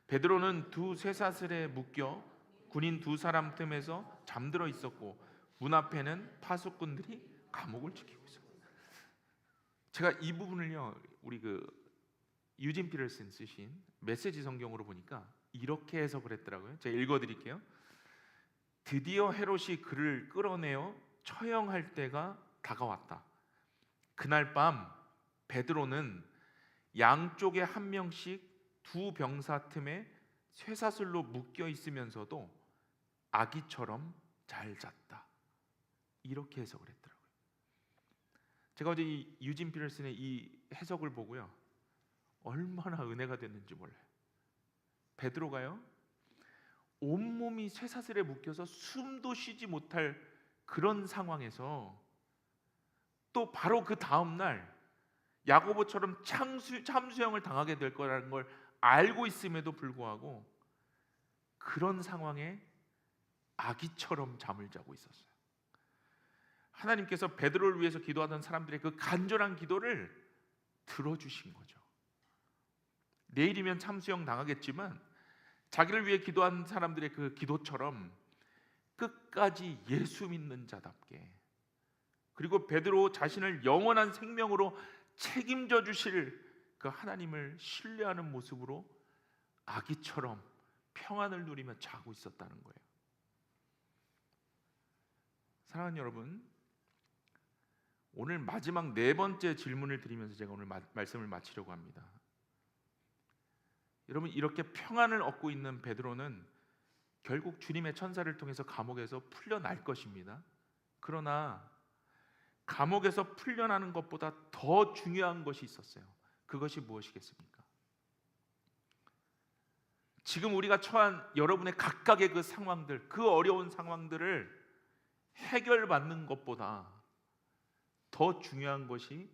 베드로는 두 쇠사슬에 묶여 군인 두 사람 틈에서 잠들어 있었고 문 앞에는 파수꾼들이 감옥을 지키고 있었다. 제가 이 부분을요, 우리 유진 피터슨 쓰신 메시지 성경으로 보니까 이렇게 해석을 했더라고요. 제가 읽어드릴게요. 드디어 헤롯이 그를 끌어내어 처형할 때가 다가왔다. 그날 밤 베드로는 양쪽에 한 명씩 두 병사 틈에 쇠사슬로 묶여 있으면서도 아기처럼 잘 잤다. 이렇게 해석을 했더라고요. 제가 어제 이 유진 피터슨의 이 해석을 보고요, 얼마나 은혜가 됐는지 몰라요. 베드로가요, 온몸이 쇠사슬에 묶여서 숨도 쉬지 못할 그런 상황에서 또 바로 그 다음 날 야고보처럼 참수형을 당하게 될 거라는 걸 알고 있음에도 불구하고 그런 상황에 아기처럼 잠을 자고 있었어요. 하나님께서 베드로를 위해서 기도하던 사람들의 그 간절한 기도를 들어주신 거죠. 내일이면 참수형 당하겠지만 자기를 위해 기도한 사람들의 그 기도처럼 끝까지 예수 믿는 자답게, 그리고 베드로 자신을 영원한 생명으로 책임져 주실 그 하나님을 신뢰하는 모습으로 아기처럼 평안을 누리며 자고 있었다는 거예요. 사랑하는 여러분, 오늘 마지막 네 번째 질문을 드리면서 제가 오늘 말씀을 마치려고 합니다. 여러분, 이렇게 평안을 얻고 있는 베드로는 결국 주님의 천사를 통해서 감옥에서 풀려날 것입니다. 그러나 감옥에서 풀려나는 것보다 더 중요한 것이 있었어요. 그것이 무엇이겠습니까? 지금 우리가 처한 여러분의 각각의 그 상황들, 그 어려운 상황들을 해결받는 것보다 더 중요한 것이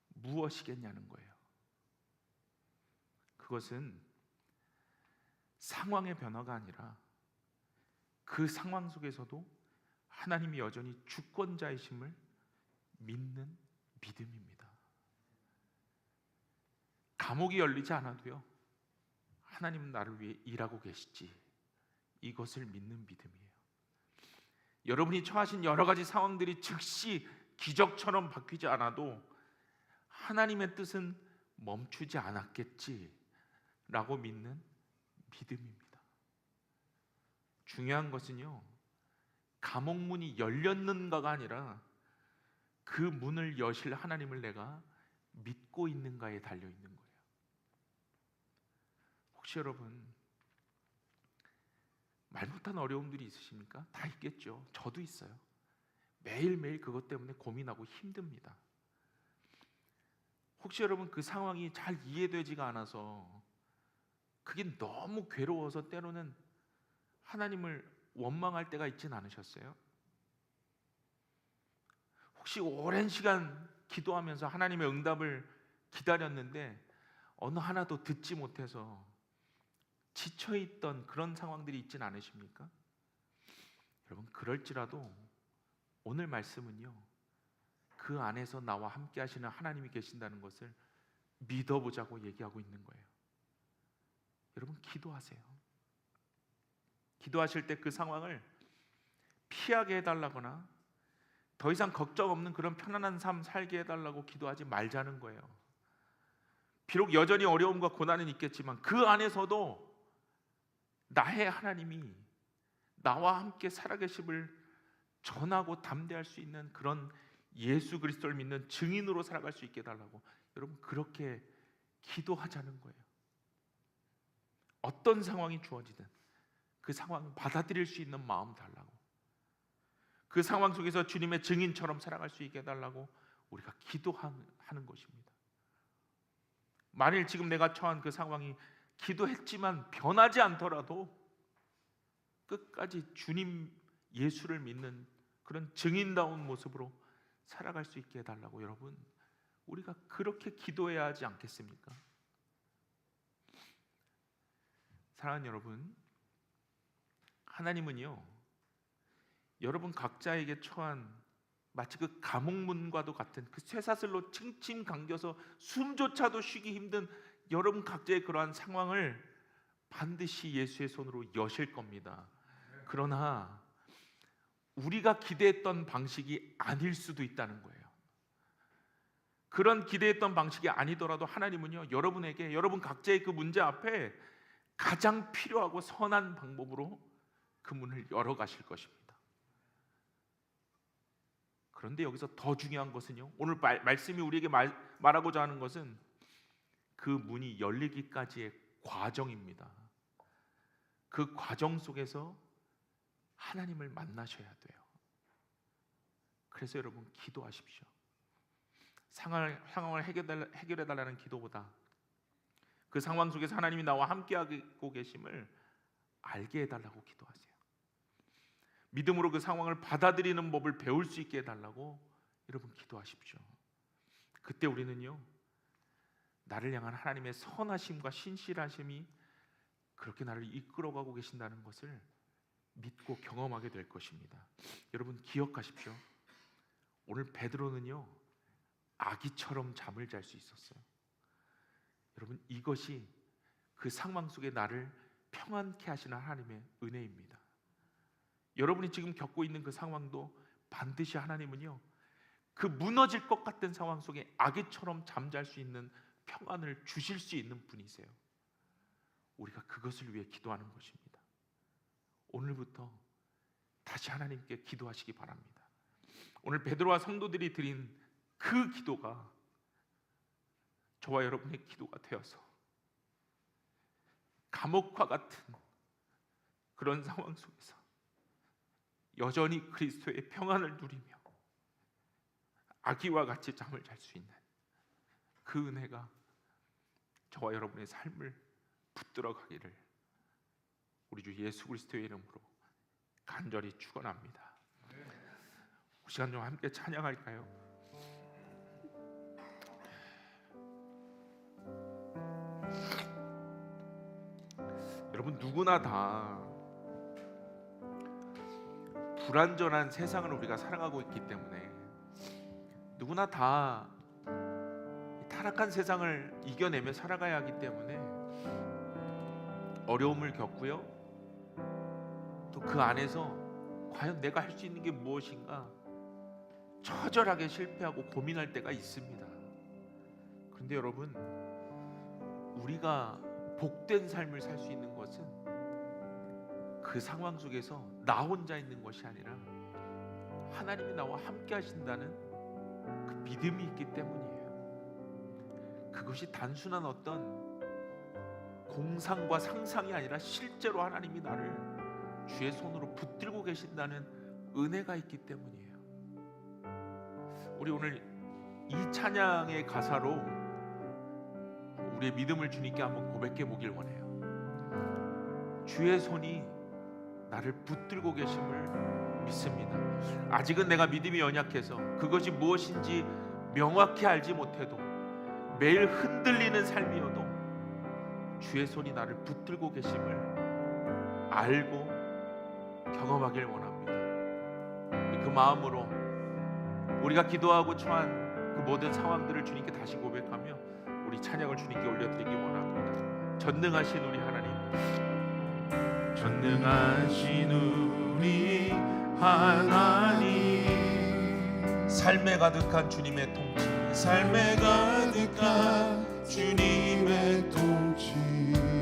무엇이겠냐는 거예요. 그것은 상황의 변화가 아니라 그 상황 속에서도 하나님이 여전히 주권자이심을 믿는 믿음입니다. 감옥이 열리지 않아도요, 하나님은 나를 위해 일하고 계시지, 이것을 믿는 믿음이에요. 여러분이 처하신 여러 가지 상황들이 즉시 기적처럼 바뀌지 않아도 하나님의 뜻은 멈추지 않았겠지라고 믿는 믿음입니다. 중요한 것은요, 감옥문이 열렸는가가 아니라 그 문을 여실 하나님을 내가 믿고 있는가에 달려 있는 거예요. 혹시 여러분 말 못한 어려움들이 있으십니까? 다 있겠죠. 저도 있어요. 매일매일 그것 때문에 고민하고 힘듭니다. 혹시 여러분 그 상황이 잘 이해되지가 않아서 그게 너무 괴로워서 때로는 하나님을 원망할 때가 있진 않으셨어요? 혹시 오랜 시간 기도하면서 하나님의 응답을 기다렸는데 어느 하나도 듣지 못해서 지쳐있던 그런 상황들이 있진 않으십니까? 여러분, 그럴지라도 오늘 말씀은요, 그 안에서 나와 함께 하시는 하나님이 계신다는 것을 믿어보자고 얘기하고 있는 거예요. 여러분, 기도하세요. 기도하실 때 그 상황을 피하게 해달라거나 더 이상 걱정 없는 그런 편안한 삶 살게 해달라고 기도하지 말자는 거예요. 비록 여전히 어려움과 고난은 있겠지만 그 안에서도 나의 하나님이 나와 함께 살아계심을 전하고 담대할 수 있는 그런 예수 그리스도를 믿는 증인으로 살아갈 수 있게 해달라고, 여러분, 그렇게 기도하자는 거예요. 어떤 상황이 주어지든 그 상황을 받아들일 수 있는 마음 달라고, 그 상황 속에서 주님의 증인처럼 살아갈 수 있게 해달라고 우리가 기도하는 것입니다. 만일 지금 내가 처한 그 상황이 기도했지만 변하지 않더라도 끝까지 주님 예수를 믿는 그런 증인다운 모습으로 살아갈 수 있게 해달라고, 여러분, 우리가 그렇게 기도해야 하지 않겠습니까? 사랑하는 여러분, 하나님은요, 여러분 각자에게 처한 마치 그 감옥문과도 같은 그 쇠사슬로 칭칭 감겨서 숨조차도 쉬기 힘든 여러분 각자의 그러한 상황을 반드시 예수의 손으로 여실 겁니다. 그러나 우리가 기대했던 방식이 아닐 수도 있다는 거예요. 그런 기대했던 방식이 아니더라도 하나님은요, 여러분에게 여러분 각자의 그 문제 앞에 가장 필요하고 선한 방법으로 그 문을 열어 가실 것입니다. 그런데 여기서 더 중요한 것은요, 오늘 말씀이 우리에게 말하고자 하는 것은 그 문이 열리기까지의 과정입니다. 그 과정 속에서 하나님을 만나셔야 돼요. 그래서 여러분, 기도하십시오. 상황을 해결해달라는 기도보다 그 상황 속에서 하나님이 나와 함께하고 계심을 알게 해달라고 기도하세요. 믿음으로 그 상황을 받아들이는 법을 배울 수 있게 해달라고 여러분 기도하십시오. 그때 우리는요, 나를 향한 하나님의 선하심과 신실하심이 그렇게 나를 이끌어가고 계신다는 것을 믿고 경험하게 될 것입니다. 여러분 기억하십시오. 오늘 베드로는요, 아기처럼 잠을 잘 수 있었어요. 여러분, 이것이 그 상황 속에 나를 평안케 하시는 하나님의 은혜입니다. 여러분이 지금 겪고 있는 그 상황도 반드시 하나님은요, 그 무너질 것 같은 상황 속에 아기처럼 잠잘 수 있는 평안을 주실 수 있는 분이세요. 우리가 그것을 위해 기도하는 것입니다. 오늘부터 다시 하나님께 기도하시기 바랍니다. 오늘 베드로와 성도들이 드린 그 기도가 저와 여러분의 기도가 되어서 감옥과 같은 그런 상황 속에서 여전히 그리스도의 평안을 누리며 아기와 같이 잠을 잘 수 있는 그 은혜가 저와 여러분의 삶을 붙들어 가기를 우리 주 예수 그리스도의 이름으로 간절히 축원합니다. 시간 좀 함께 찬양할까요? 여러분, 누구나 다 불완전한 세상을 우리가 살아가고 있기 때문에, 누구나 다 타락한 세상을 이겨내며 살아가야 하기 때문에 어려움을 겪고요. 또 그 안에서 과연 내가 할 수 있는 게 무엇인가 처절하게 실패하고 고민할 때가 있습니다. 그런데 여러분, 우리가 복된 삶을 살 수 있는 것은 그 상황 속에서 나 혼자 있는 것이 아니라 하나님이 나와 함께 하신다는 그 믿음이 있기 때문이에요. 그것이 단순한 어떤 공상과 상상이 아니라 실제로 하나님이 나를 주의 손으로 붙들고 계신다는 은혜가 있기 때문이에요. 우리 오늘 이 찬양의 가사로 우리의 믿음을 주님께 한번 고백해 보길 원해요. 주의 손이 나를 붙들고 계심을 믿습니다. 아직은 내가 믿음이 연약해서 그것이 무엇인지 명확히 알지 못해도 매일 흔들리는 삶이어도 주의 손이 나를 붙들고 계심을 알고 경험하길 원합니다. 그 마음으로 우리가 기도하고 처한 그 모든 상황들을 주님께 다시 고백하며 우리 찬양을 주님께 올려드리기 원합니다. 전능하신 우리 하나님, 전능하신 우리 하나님, 삶에 가득한 주님의 통치, 삶에 가득한 주님의 통치,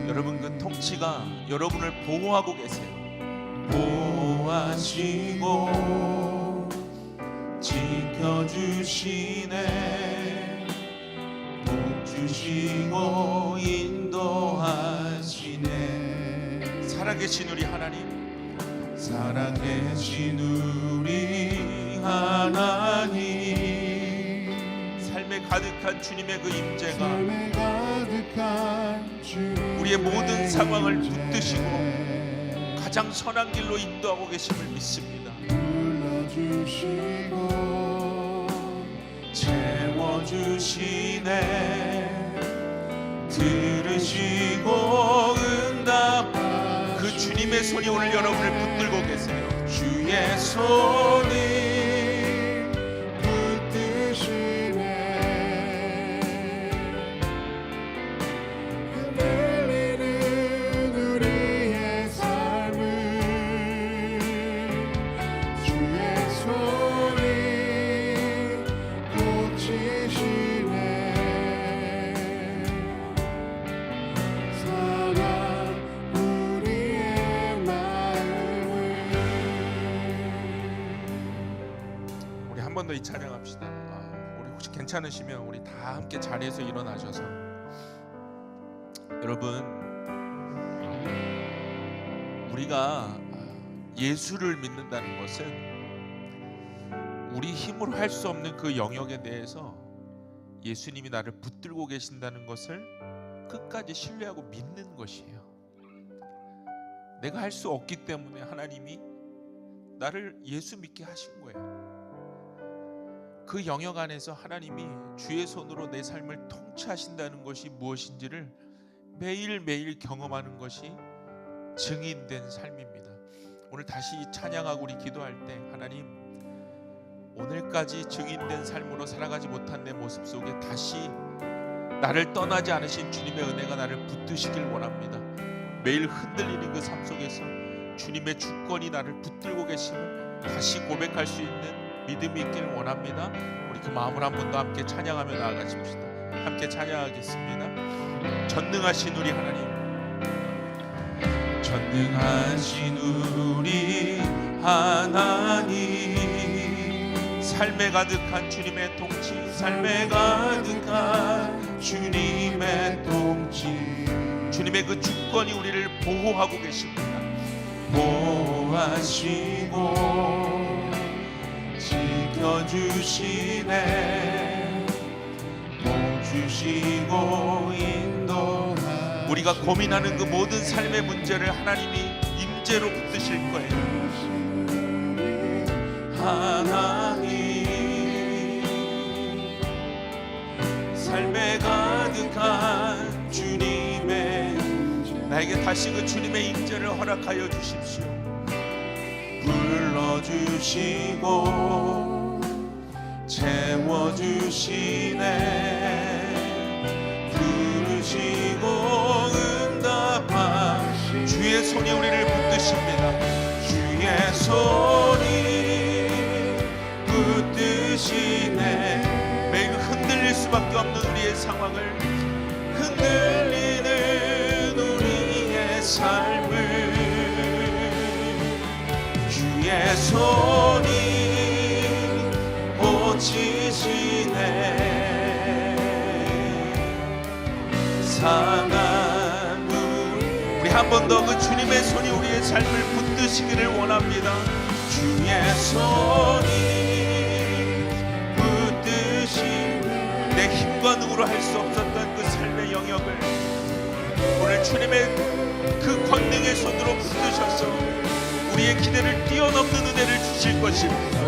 여러분 그 통치가 여러분을 보호하고 계세요. 보호하시고 지켜주시네, 복 주시고 인도하시네. 살아계신 우리 하나님, 살아계신 우리 하나님, 삶에 가득한 주님의 그 임재가 삶에 가득한 주님의 우리의 모든 상황을 붙드시고 임재, 가장 선한 길로 인도하고 계심을 믿습니다. 불러주시고 채워주시네, 들으시고 응답하시네. 그 주님의 손이 오늘 여러분을 붙들고 계세요. 주의 손이 붙드시네, 흔들리는 우리의 삶을 주의 손이 꼭 지시네, 사랑 우리의 마음을. 우리 한 번 더 이 찬양합시다. 우리 혹시 괜찮으시면 우리 다 함께 자리에서 일어나셔서, 여러분 우리가 예수를 믿는다는 것은 우리 힘으로 할 수 없는 그 영역에 대해서 예수님이 나를 붙들고 계신다는 것을 끝까지 신뢰하고 믿는 것이에요. 내가 할 수 없기 때문에 하나님이 나를 예수 믿게 하신 거예요. 그 영역 안에서 하나님이 주의 손으로 내 삶을 통치하신다는 것이 무엇인지를 매일매일 경험하는 것이 증인된 삶입니다. 오늘 다시 찬양하고 우리 기도할 때, 하나님 오늘까지 증인된 삶으로 살아가지 못한 내 모습 속에 다시 나를 떠나지 않으신 주님의 은혜가 나를 붙드시길 원합니다. 매일 흔들리는 그 삶 속에서 주님의 주권이 나를 붙들고 계심을 다시 고백할 수 있는 믿음이 있길 원합니다. 우리 그 마음을 한 번 더 함께 찬양하며 나아가십시다. 함께 찬양하겠습니다. 전능하신 우리 하나님, 전능하신 우리 하나님, 삶에 가득한 주님의 통치, 삶에 가득한 주님의 통치, 주님의 그 주권이 우리를 보호하고 계십니다. 보호하시고 지켜주시네, 복 주시고 인도하시네. 우리가 고민하는 그 모든 삶의 문제를 하나님이 임재로 붙드실 거예요. 하나님, 삶에 가득한 주님의, 나에게 다시 그 주님의 임재를 허락하여 주십시오. 불러주시고 채워주시네, 부르시고 응답하시네. 손이 우리를 붙드십니다. 주의 손이 붙드시네. 매일 흔들릴 수밖에 없는 우리의 상황을, 흔들리는 우리의 삶을 주의 손이 고치시네. 상한 우리 한 번 더 그 주님의 손이 우리의 삶을 붙드시기를 원합니다. 주의 손이 붙드시네. 내 힘과 능으로 할 수 없었던 그 삶의 영역을 오늘 주님의 그 권능의 손으로 붙드셔서 우리의 기대를 뛰어넘는 은혜를 주실 것입니다.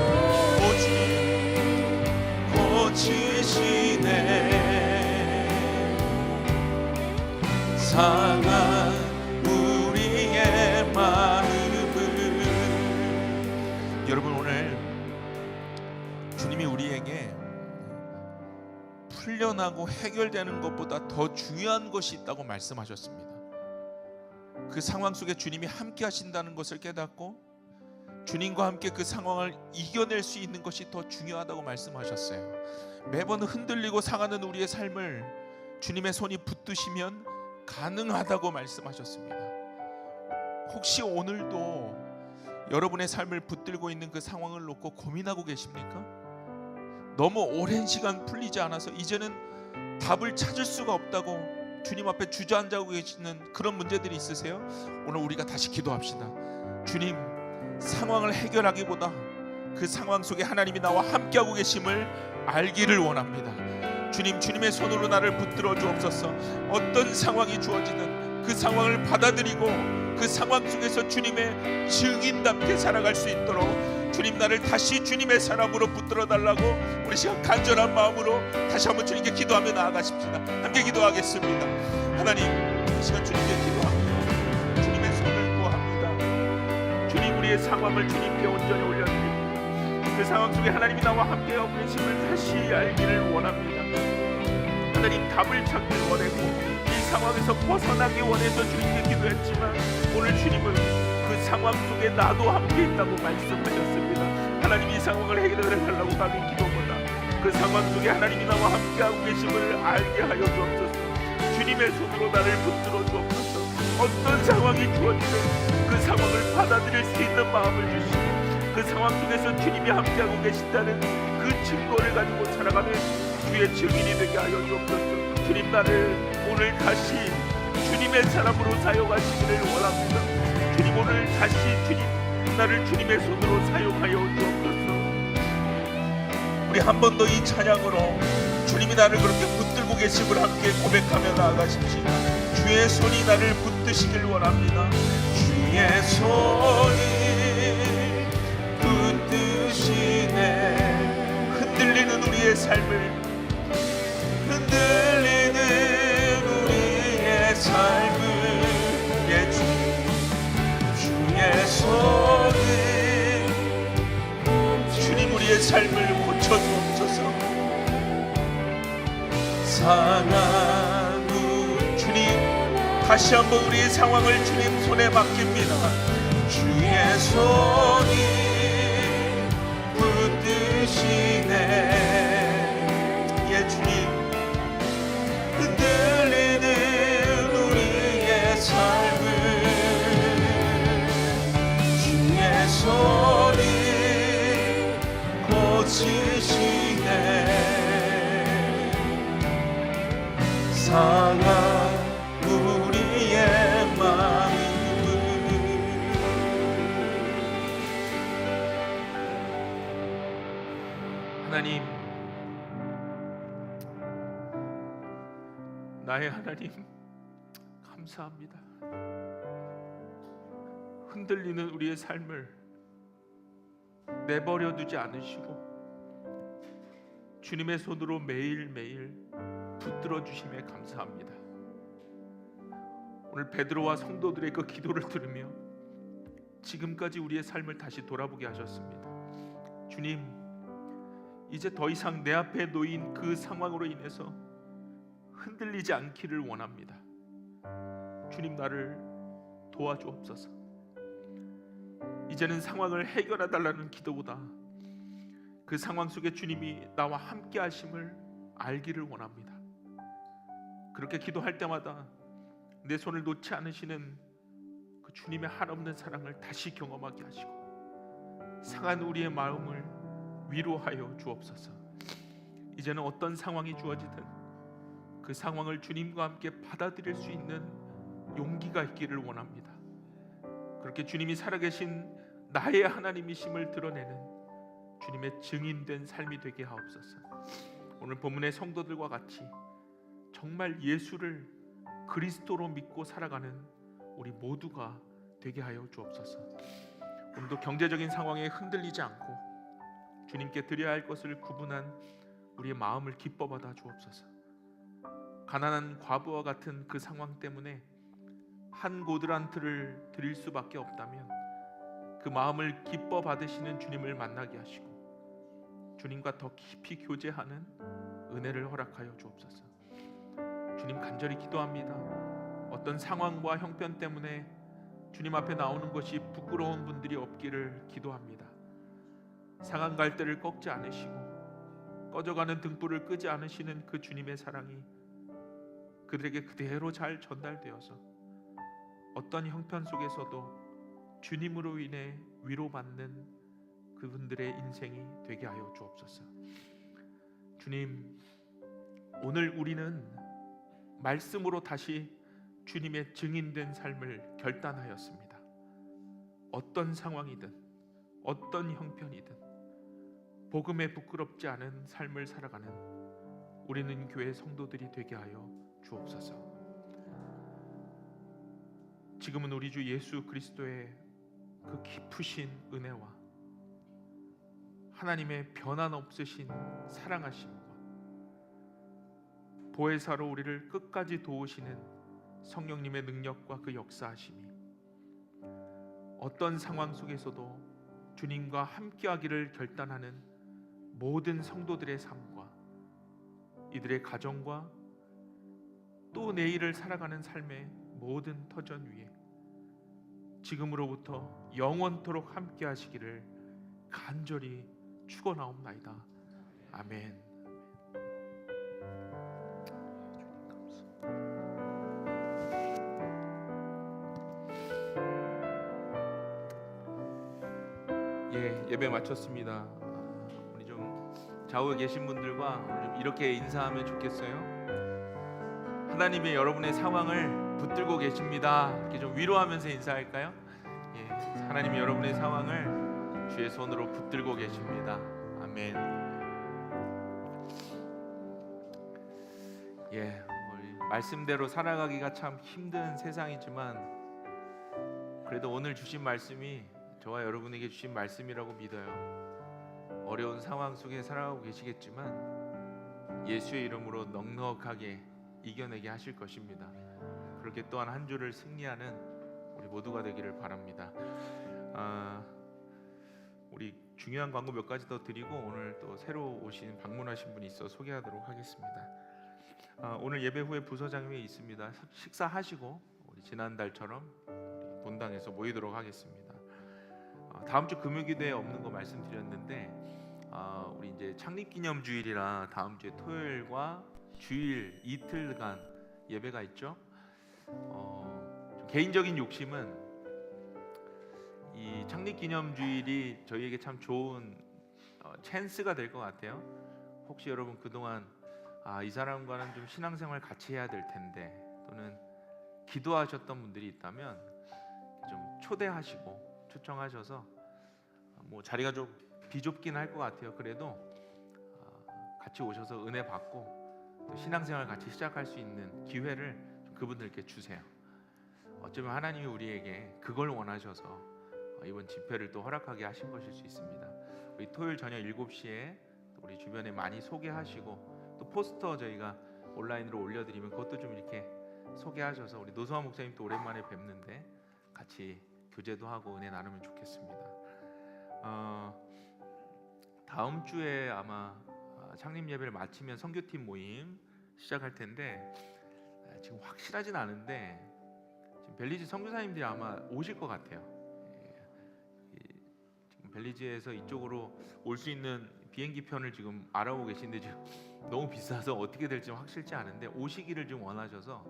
오 주님 고치시네. 상한 우리의 마음을. 여러분, 오늘 주님이 우리에게 풀려나고 해결되는 것보다 더 중요한 것이 있다고 말씀하셨습니다. 그 상황 속에 주님이 함께 하신다는 것을 깨닫고 주님과 함께 그 상황을 이겨낼 수 있는 것이 더 중요하다고 말씀하셨어요. 매번 흔들리고 상하는 우리의 삶을 주님의 손이 붙드시면 가능하다고 말씀하셨습니다. 혹시 오늘도 여러분의 삶을 붙들고 있는 그 상황을 놓고 고민하고 계십니까? 너무 오랜 시간 풀리지 않아서 이제는 답을 찾을 수가 없다고 주님 앞에 주저앉아 계시는 그런 문제들이 있으세요? 오늘 우리가 다시 기도합시다. 주님, 상황을 해결하기보다 그 상황 속에 하나님이 나와 함께하고 계심을 알기를 원합니다. 주님, 주님의 손으로 나를 붙들어 주옵소서. 어떤 상황이 주어지든 그 상황을 받아들이고 그 상황 속에서 주님의 증인답게 살아갈 수 있도록 주님, 나를 다시 주님의 사람으로 붙들어 달라고 우리 시간 간절한 마음으로 다시 한번 주님께 기도하며 나아가십시다. 함께 기도하겠습니다. 하나님, 이 시간 주님께 기도합니다. 주님의 손을 구합니다. 주님, 우리의 상황을 주님께 온전히 올려드립니다. 그 상황 속에 하나님이 나와 함께하고 계심을 다시 알기를 원합니다. 하나님, 답을 찾길 원했고 이 상황에서 벗어나기 원해서 주님께 기도했지만 오늘 주님은 그 상황 속에 나도 함께 있다고 말씀하셨습니다. 하나님, 이 상황을 해결해 달라고 하는 기도보다 그 상황 속에 하나님이 나와 함께하고 계심을 알게 하여 주옵소서. 주님의 손으로 나를 붙들어 주옵소서. 어떤 상황이 주어지든 그 상황을 받아들일 수 있는 마음을 주시고 그 상황 속에서 주님이 함께하고 계신다는 그 증거를 가지고 살아가는 주의 증인이 되게 하여 주옵소서. 주님, 나를 오늘 다시 주님의 사람으로 사용하시기를 원합니다. 주님, 오늘 다시 주님, 나를 주님의 손으로 사용하여 주옵소서. 우리 한 번 더 이 찬양으로 주님이 나를 그렇게 붙들고 계심을 함께 고백하며 나아가십시다. 주의 손이 나를 붙드시길 원합니다. 주의 손이 붙드시네. 흔들리는 우리의 삶을, 흔들리는 우리의 삶을 주의 손이 주님, 우리의 삶을 고쳐주옵소서. 사랑하는 주님, 다시 한번 우리의 상황을 주님 손에 맡깁니다. 주의 손이 붙드시네. 예, 주님, 흔들리는 우리의 삶을 주의 손이 고치시네. 상한 우리의 마음을. 하나님, 나의 하나님, 감사합니다. 흔들리는 우리의 삶을 내버려 두지 않으시고 주님의 손으로 매일매일 붙들어 주심에 감사합니다. 오늘 베드로와 성도들의 그 기도를 들으며 지금까지 우리의 삶을 다시 돌아보게 하셨습니다. 주님, 이제 더 이상 내 앞에 놓인 그 상황으로 인해서 흔들리지 않기를 원합니다. 주님, 나를 도와주옵소서. 이제는 상황을 해결해 달라는 기도보다 그 상황 속에 주님이 나와 함께 하심을 알기를 원합니다. 그렇게 기도할 때마다 내 손을 놓지 않으시는 그 주님의 한없는 사랑을 다시 경험하게 하시고 상한 우리의 마음을 위로하여 주옵소서. 이제는 어떤 상황이 주어지든 그 상황을 주님과 함께 받아들일 수 있는 용기가 있기를 원합니다. 그렇게 주님이 살아계신 나의 하나님이심을 드러내는 주님의 증인된 삶이 되게 하옵소서. 오늘 본문의 성도들과 같이 정말 예수를 그리스도로 믿고 살아가는 우리 모두가 되게 하여 주옵소서. 오늘도 경제적인 상황에 흔들리지 않고 주님께 드려야 할 것을 구분한 우리의 마음을 기뻐 받아 주옵소서. 가난한 과부와 같은 그 상황 때문에 한 고드란트를 드릴 수밖에 없다면 그 마음을 기뻐 받으시는 주님을 만나게 하시고 주님과 더 깊이 교제하는 은혜를 허락하여 주옵소서. 주님 간절히 기도합니다. 어떤 상황과 형편 때문에 주님 앞에 나오는 것이 부끄러운 분들이 없기를 기도합니다. 상한 갈대를 꺾지 않으시고 꺼져가는 등불을 끄지 않으시는 그 주님의 사랑이 그들에게 그대로 잘 전달되어서 어떤 형편 속에서도 주님으로 인해 위로받는 그분들의 인생이 되게 하여 주옵소서. 주님, 오늘 우리는 말씀으로 다시 주님의 증인된 삶을 결단하였습니다. 어떤 상황이든 어떤 형편이든 복음에 부끄럽지 않은 삶을 살아가는 우리는 교회 성도들이 되게 하여 주옵소서. 지금은 우리 주 예수 그리스도의 그 깊으신 은혜와 하나님의 변함없으신 사랑하심과 보혜사로 우리를 끝까지 도우시는 성령님의 능력과 그 역사하심이 어떤 상황 속에서도 주님과 함께하기를 결단하는 모든 성도들의 삶과 이들의 가정과 또 내일을 살아가는 삶의 모든 터전 위에 지금으로부터 영원토록 함께하시기를 간절히 축원하옵나이다. 아멘. 예배 마쳤습니다. 우리 좀 좌우에 계신 분들과 좀 이렇게 인사하면 좋겠어요. 하나님이 여러분의 상황을 붙들고 계십니다. 이렇게 좀 위로하면서 인사할까요? 하나님이 여러분의 상황을 주의 손으로 붙들고 계십니다. 아멘. 말씀대로 살아가기가 참 힘든 세상이지만 그래도 오늘 주신 말씀이 저와 여러분에게 주신 말씀이라고 믿어요. 어려운 상황 속에 살아가고 계시겠지만 예수의 이름으로 넉넉하게 이겨내게 하실 것입니다. 그렇게 또한 한 주를 승리하는 우리 모두가 되기를 바랍니다. 우리 중요한 광고 몇 가지 더 드리고 오늘 또 새로 오신 방문하신 분이 있어 소개하도록 하겠습니다. 오늘 예배 후에 부서장님이 있습니다. 식사하시고 우리 지난달처럼 우리 본당에서 모이도록 하겠습니다. 다음 주 금요기도에 없는 거 말씀드렸는데 우리 이제 창립기념주일이라 다음 주에 토요일과 주일 이틀간 예배가 있죠. 좀 개인적인 욕심은 이 창립기념주일이 저희에게 참 좋은 찬스가 될 것 같아요. 혹시 여러분 그동안 이 사람과는 좀 신앙생활 같이 해야 될 텐데 또는 기도하셨던 분들이 있다면 좀 초대하시고 초청하셔서 뭐 자리가 좀 비좁긴 할 것 같아요. 그래도 같이 오셔서 은혜 받고 또 신앙생활 같이 시작할 수 있는 기회를 좀 그분들께 주세요. 어쩌면 하나님이 우리에게 그걸 원하셔서 이번 집회를 또 허락하게 하신 것일 수 있습니다. 우리 토요일 저녁 7시에 우리 주변에 많이 소개하시고 또 포스터 저희가 온라인으로 올려드리면 그것도 좀 이렇게 소개하셔서 우리 노수환 목사님도 오랜만에 뵙는데 같이 교제도 하고 은혜 나누면 좋겠습니다. 다음 주에 아마 창립 예배를 마치면 선교팀 모임 시작할 텐데 지금 확실하진 않은데 지금 벨리즈 선교사님들이 아마 오실 것 같아요. 지금 벨리즈에서 이쪽으로 올 수 있는 비행기 편을 지금 알아보고 계신데 지금 너무 비싸서 어떻게 될지 확실치 않은데 오시기를 좀 원하셔서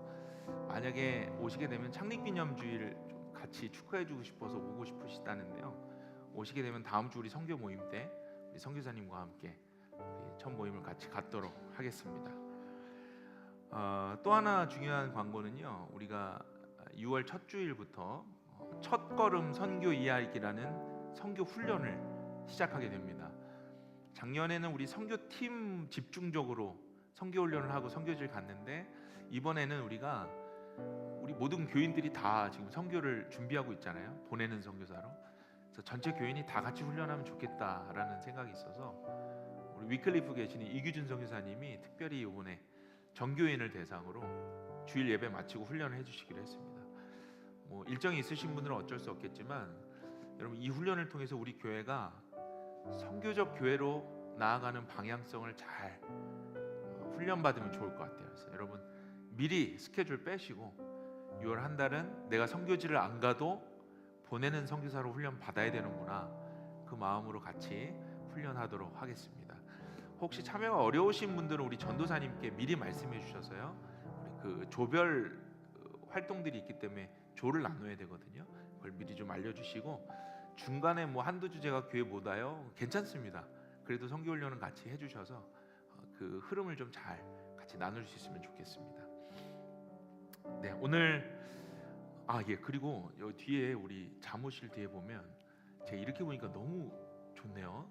만약에 오시게 되면 창립기념주의를 좀 같이 축하해주고 싶어서 오고 싶으시다는데요. 오시게 되면 다음 주 우리 선교 모임 때 우리 선교사님과 함께 우리 첫 모임을 같이 갖도록 하겠습니다. 또 하나 중요한 광고는요. 우리가 6월 첫 주일부터 첫걸음 선교 이야기라는 선교 훈련을 시작하게 됩니다. 작년에는 우리 선교팀 집중적으로 선교 훈련을 하고 선교지를 갔는데 이번에는 우리 모든 교인들이 다 지금 선교를 준비하고 있잖아요. 보내는 선교사로. 그래서 전체 교인이 다 같이 훈련하면 좋겠다라는 생각이 있어서 우리 위클리프 계시는 이규준 선교사님이 특별히 이번에 전교인을 대상으로 주일 예배 마치고 훈련을 해주시기로 했습니다. 뭐 일정이 있으신 분들은 어쩔 수 없겠지만 여러분 이 훈련을 통해서 우리 교회가 선교적 교회로 나아가는 방향성을 잘 훈련받으면 좋을 것 같아요. 그래서 여러분 미리 스케줄 빼시고 6월 한 달은 내가 선교지를 안 가도 보내는 선교사로 훈련 받아야 되는구나 그 마음으로 같이 훈련하도록 하겠습니다. 혹시 참여가 어려우신 분들은 우리 전도사님께 미리 말씀해 주셔서요. 우리 그 조별 활동들이 있기 때문에 조를 나눠야 되거든요. 그걸 미리 좀 알려주시고 중간에 뭐 한두 주제가 교회 못 와요. 괜찮습니다. 그래도 선교 훈련은 같이 해주셔서 그 흐름을 좀 잘 같이 나눌 수 있으면 좋겠습니다. 네, 오늘 그리고 여기 뒤에 우리 사무실 뒤에 보면 제가 이렇게 보니까 너무 좋네요.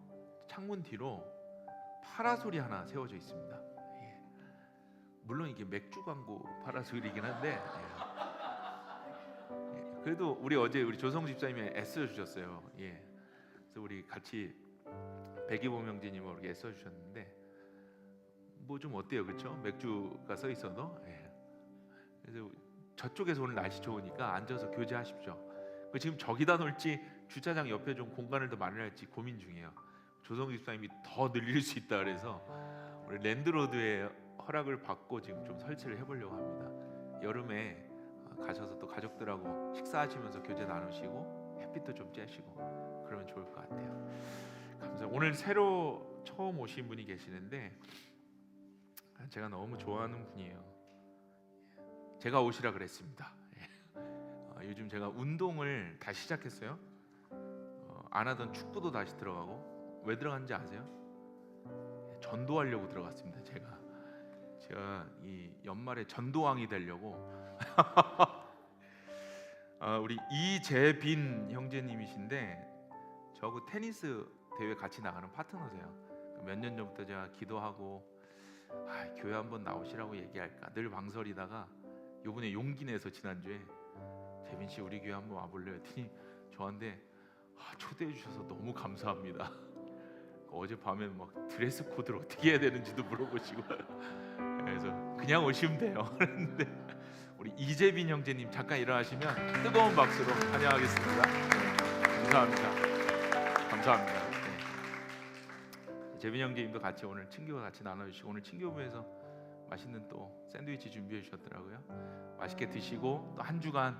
창문 뒤로 파라솔이 하나 세워져 있습니다. 예. 물론 이게 맥주 광고 파라솔이긴 한데 그래도 어제 우리 조성 집사님이 애써 주셨어요. 예. 그래서 우리 같이 백이보명제님하고 이렇게 애써 주셨는데 뭐 좀 어때요, 그렇죠? 맥주가 써 있어도. 예. 그래서 저쪽에서 오늘 날씨 좋으니까 앉아서 교제하십시오. 지금 저기다 놓을지 주차장 옆에 좀 공간을 더 마련할지 고민 중이에요. 조성 집사님이 더 늘릴 수 있다 그래서 우리 랜드로드의 허락을 받고 지금 좀 설치를 해보려고 합니다. 여름에 가셔서 또 가족들하고 식사하시면서 교제 나누시고 햇빛도 좀 쬐시고 그러면 좋을 것 같아요. 감사합니다. 오늘 새로 처음 오신 분이 계시는데 제가 너무 좋아하는 분이에요. 제가 오시라 그랬습니다. 요즘 제가 운동을 다시 시작했어요. 안 하던 축구도 다시 들어가고 왜 들어갔는지 아세요? 전도하려고 들어갔습니다. 제가 이 연말에 전도왕이 되려고 우리 이재빈 형제님이신데 저하고 테니스 대회 같이 나가는 파트너세요. 몇 년 전부터 제가 기도하고 교회 한번 나오시라고 얘기할까 늘 망설이다가 요번에 용기 내서 지난주에 재빈 씨 우리 교회 한번 와볼래요 했더니 저한테 초대해 주셔서 너무 감사합니다. 어젯밤에 막 드레스 코드를 어떻게 해야 되는지도 물어보시고 그래서 그냥 오시면 돼요. 그런데 우리 이재빈 형제님 잠깐 일어나시면 뜨거운 박수로 환영하겠습니다. 감사합니다. 재빈 형제님도 같이 오늘 친교와 같이 나눠주시고 오늘 친교부에서 맛있는 또 샌드위치 준비해 주셨더라고요. 맛있게 드시고 또 한 주간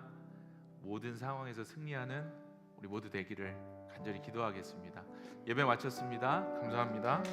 모든 상황에서 승리하는 우리 모두 되기를 간절히 기도하겠습니다. 예배 마쳤습니다. 감사합니다.